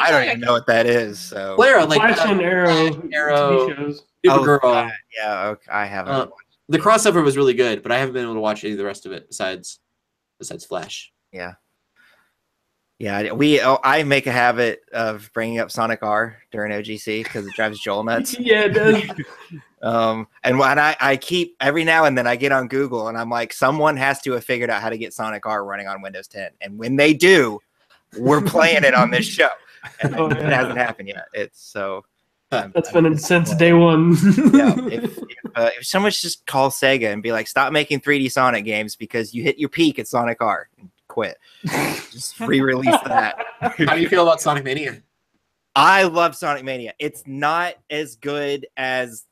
don't even know what that is. So Flare, like Flash and Arrow TV shows. Supergirl. God. Yeah, okay. I haven't. The crossover was really good, but I haven't been able to watch any of the rest of it besides Flash. Yeah. I make a habit of bringing up Sonic R during OGC because it drives Joel nuts. Yeah, it does. And when I keep every now and then I get on Google and I'm like, someone has to have figured out how to get Sonic R running on Windows 10. And when they do, we're playing it on this show. And it hasn't happened yet. It's so. That's been since day one. Yeah, if someone just call Sega and be like, stop making 3D Sonic games because you hit your peak at Sonic R and quit. Just re-release that. How do you feel about Sonic Mania? I love Sonic Mania. It's not as good as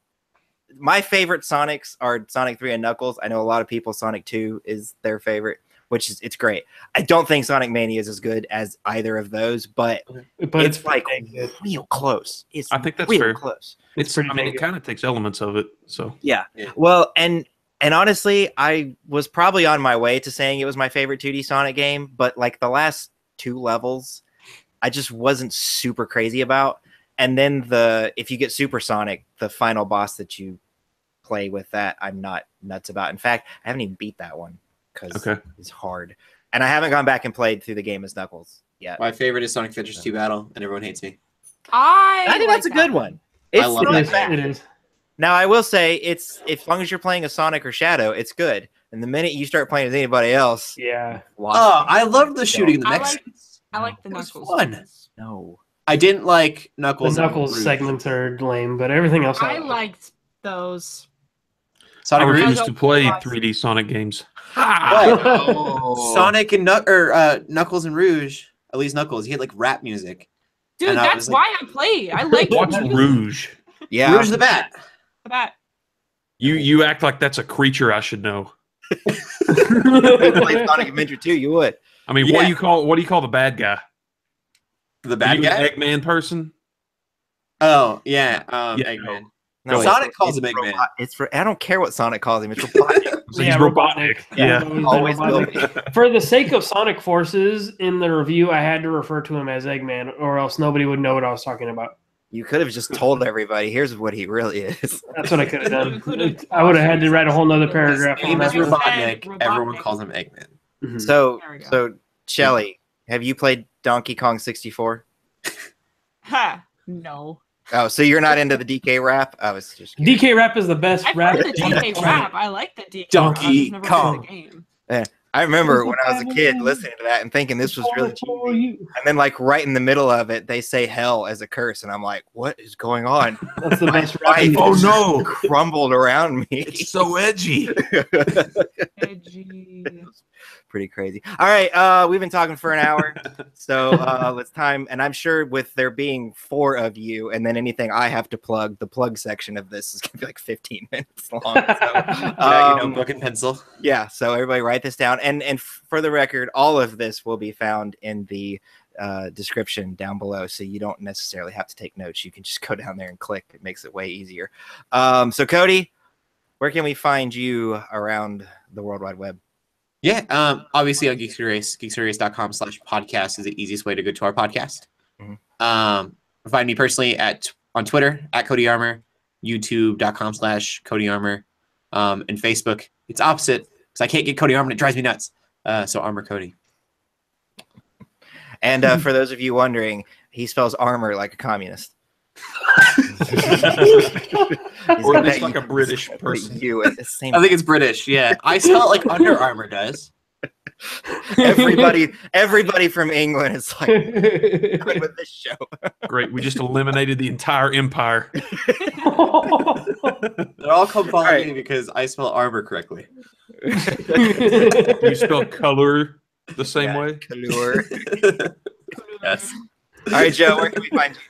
my favorite Sonics are Sonic 3 and Knuckles. I know a lot of people Sonic 2 is their favorite, which is it's great. I don't think Sonic Mania is as good as either of those, but it's like real close. I think that's real fair. Close. It's I mean, it kind of takes elements of it. So yeah. Well, and honestly, I was probably on my way to saying it was my favorite 2D Sonic game, but like the last 2 levels, I just wasn't super crazy about. And then if you get Super Sonic, the final boss that you play with that, I'm not nuts about. In fact, I haven't even beat that one because it's hard. And I haven't gone back and played through the game as Knuckles yet. My favorite is Sonic Adventures 2 Battle, and everyone hates me. I think that's a good one. I love It is. Now, I will say, it's as long as you're playing a Sonic or Shadow, it's good. And the minute you start playing as anybody else, I love the shooting in the Mexicans. I like the Knuckles. Fun. No, I didn't like Knuckles. The Knuckles segments are lame, but everything else I liked those. I Sonic refuse to play 3D Sonic games. Sonic and Knuckles and Rouge. At least Knuckles, he had like rap music. Dude, And that's why I play. I like What's Rouge? yeah, Rouge the Bat. the bat. You act like that's a creature I should know. if you played Sonic Adventure 2, you would. I mean, what do you call the bad guy? The bad guy? An Eggman person? Oh, yeah. Eggman. No, Sonic calls him Eggman. I don't care what Sonic calls him. It's Robotnik. He's robotic. Yeah. Always will be. For the sake of Sonic Forces, in the review, I had to refer to him as Eggman, or else nobody would know what I was talking about. You could have just told everybody, here's what he really is. That's what I could have done. I would have had to write a whole nother paragraph. His name on is that. Robotnik. Everyone calls him Eggman. Mhm. So Shelley, have you played Donkey Kong 64? Ha! No. Oh, so you're not into the DK rap? I was just kidding. DK Rap is the best I've rap. heard the DK rap. I like the DK Donkey rap. I've just never Kong. played the game. I remember when I was a kid listening to that and thinking this was really cheesy. And then like right in the middle of it, they say hell as a curse. And I'm like, what is going on? That's the best My rap. life Oh no! crumbled around me. It's so edgy. Edgy. Pretty crazy. All right, we've been talking for an hour, so let's time. And I'm sure with there being 4 of you, and then anything I have to plug, the plug section of this is gonna be like 15 minutes long. So, Book and pencil. yeah. So everybody write this down. And for the record, all of this will be found in the description down below, so you don't necessarily have to take notes. You can just go down there and click. It makes it way easier. So Cody, where can we find you around the World Wide Web? Yeah, obviously on Geeks Under Grace, geeksundergrace.com/podcast is the easiest way to go to our podcast. Find me personally on Twitter at Cody Armour, youtube.com/Cody Armour, and Facebook. It's opposite because I can't get Cody Armour and it drives me nuts. So Armour Cody. And for those of you wondering, he spells armor like a communist. Or at least like a British person. You at the same I think it's British. Yeah, I spell it like Under Armour does. everybody from England is like good with this show. Great. We just eliminated the entire empire. They're all come follow me because I spell armor correctly. You spell color the same way? Color. Yes. All right, Joe, where can we find you?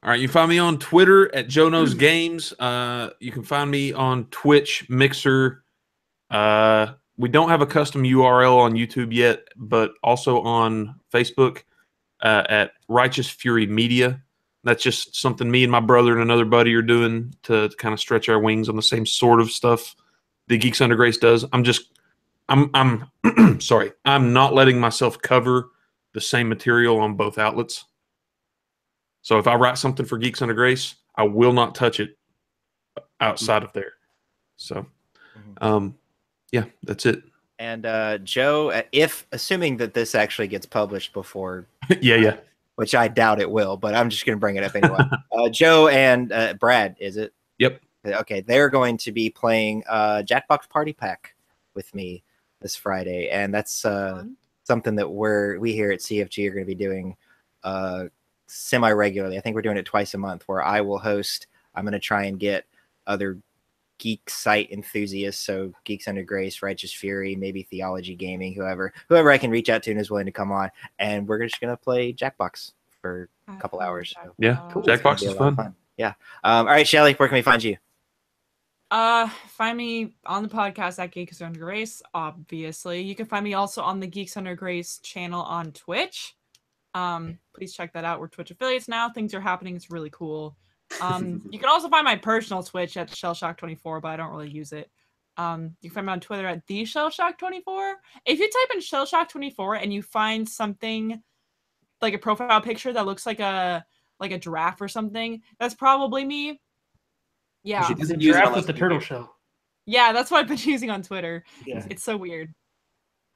All right, you find me on Twitter at Joe Knows Games. You can find me on Twitch, Mixer, we don't have a custom URL on YouTube yet, but also on Facebook at Righteous Fury Media. That's just something me and my brother and another buddy are doing to kind of stretch our wings on the same sort of stuff that Geeks Under Grace does. I'm sorry. I'm not letting myself cover the same material on both outlets. So if I write something for Geeks Under Grace, I will not touch it outside of there. So, yeah, that's it. And Joe, if assuming that this actually gets published before, yeah, which I doubt it will, but I'm just going to bring it up anyway. Joe and Brad, is it? Yep. Okay, they're going to be playing Jackbox Party Pack with me this Friday, and that's something that we here at CFG are going to be doing semi-regularly. I think we're doing it twice a month, where I will host. I'm going to try and get other geek site enthusiasts, so Geeks Under Grace, Righteous Fury, maybe Theology Gaming, whoever I can reach out to and is willing to come on, and we're just going to play Jackbox for a couple hours. So yeah, cool. Jackbox is fun. Yeah. All right, Shelley, where can we find you? Find me on the podcast at Geeks Under Grace, obviously. You can find me also on the Geeks Under Grace channel on Twitch. Please check that out. We're Twitch affiliates now. Things are happening. It's really cool. You can also find my personal Twitch at Shellshock24, but I don't really use it. You can find me on Twitter at TheShellshock24. If you type in Shellshock24 and you find something like a profile picture that looks like a giraffe or something, that's probably me. Yeah, She doesn't The use it giraffe unless with the you turtle do. shell. Yeah, that's what I've been using on Twitter. Yeah. It's so weird,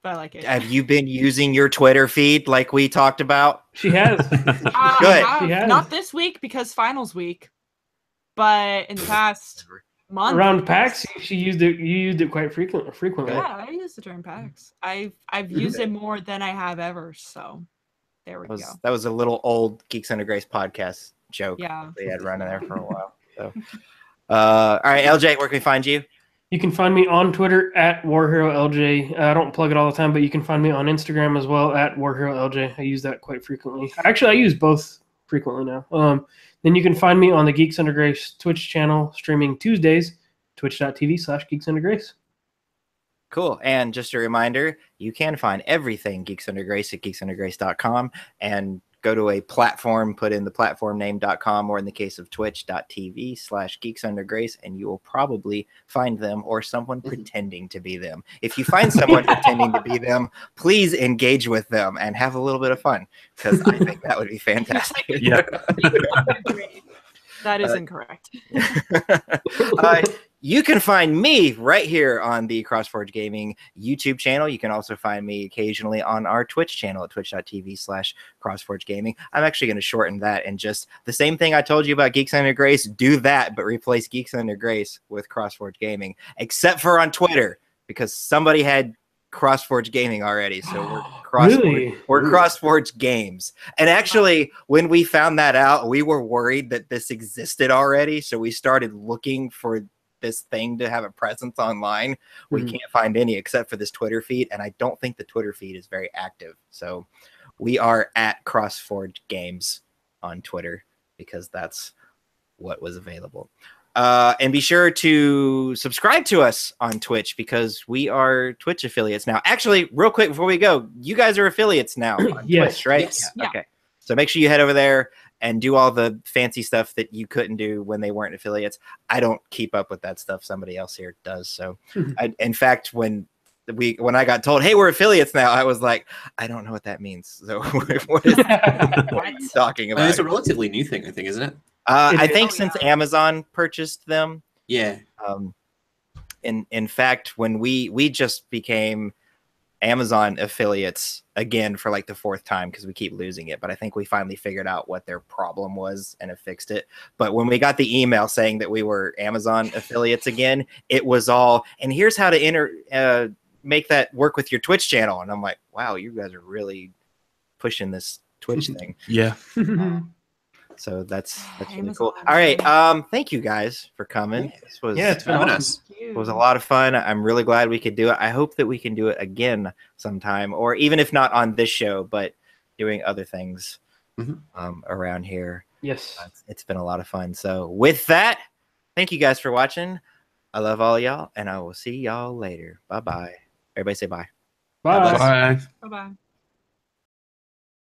but I like it. Have you been using your Twitter feed like we talked about? She has. Good. I have, She not has. this week because finals week, but in the past month Around PAX, you used it quite frequently. Yeah, I use it during PAX. I've used it more than I have ever. So there we go. That was a little old Geeks Under Grace podcast joke Yeah. they had running there for a while. So, all right, LJ, where can we find you? You can find me on Twitter at WarHeroLJ. I don't plug it all the time, but you can find me on Instagram as well at WarHeroLJ. I use that quite frequently. Actually, I use both frequently now. Then you can find me on the Geeks Under Grace Twitch channel, streaming Tuesdays, twitch.tv/Geeks Under Grace. Cool. And just a reminder, you can find everything Geeks Under Grace at geeksundergrace.com, and go to a platform, put in the platform name.com, or in the case of twitch.tv/geeksundergrace, and you will probably find them or someone pretending to be them. If you find someone pretending to be them, please engage with them and have a little bit of fun, because I think that would be fantastic. Yeah. That is incorrect. You can find me right here on the Crossroads Gaming YouTube channel. You can also find me occasionally on our Twitch channel at twitch.tv/Crossroads Gaming. I'm actually going to shorten that and just the same thing I told you about Geeks Under Grace, do that, but replace Geeks Under Grace with Crossroads Gaming, except for on Twitter, because somebody had Crossroads Gaming already. So we're Crossroads Games. And actually, when we found that out, we were worried that this existed already. So we started looking for this thing to have a presence online. We can't find any except for this Twitter feed, and I don't think the Twitter feed is very active. So we are at Crossroads Games on Twitter because that's what was available. And be sure to subscribe to us on Twitch because we are Twitch affiliates now. Actually, real quick before we go, you guys are affiliates now on Yes. Twitch, right? Yes. Yeah. Okay. So make sure you head over there and do all the fancy stuff that you couldn't do when they weren't affiliates. I don't keep up with that stuff. Somebody else here does. So in fact, when I got told, hey, we're affiliates now, I was like, I don't know what that means. So what are you talking about? It's a relatively new thing, I think, isn't it? I think since Amazon purchased them. Yeah. In fact, when we just became Amazon affiliates again for like the fourth time because we keep losing it, but I think we finally figured out what their problem was and have fixed it. But when we got the email saying that we were Amazon affiliates again, it was all, and here's how to make that work with your Twitch channel. And I'm like, wow, you guys are really pushing this Twitch thing. Yeah. So that's really Amazon. cool. All right. Thank you guys for coming. This was Yeah, it's been Having awesome. us. it was a lot of fun. I'm really glad we could do it. I hope that we can do it again sometime, or even if not on this show, but doing other things around here. Yes. It's been a lot of fun. So with that, thank you guys for watching. I love all y'all, and I will see y'all later. Bye-bye. Everybody say bye. Bye. bless. Bye. Bye bye.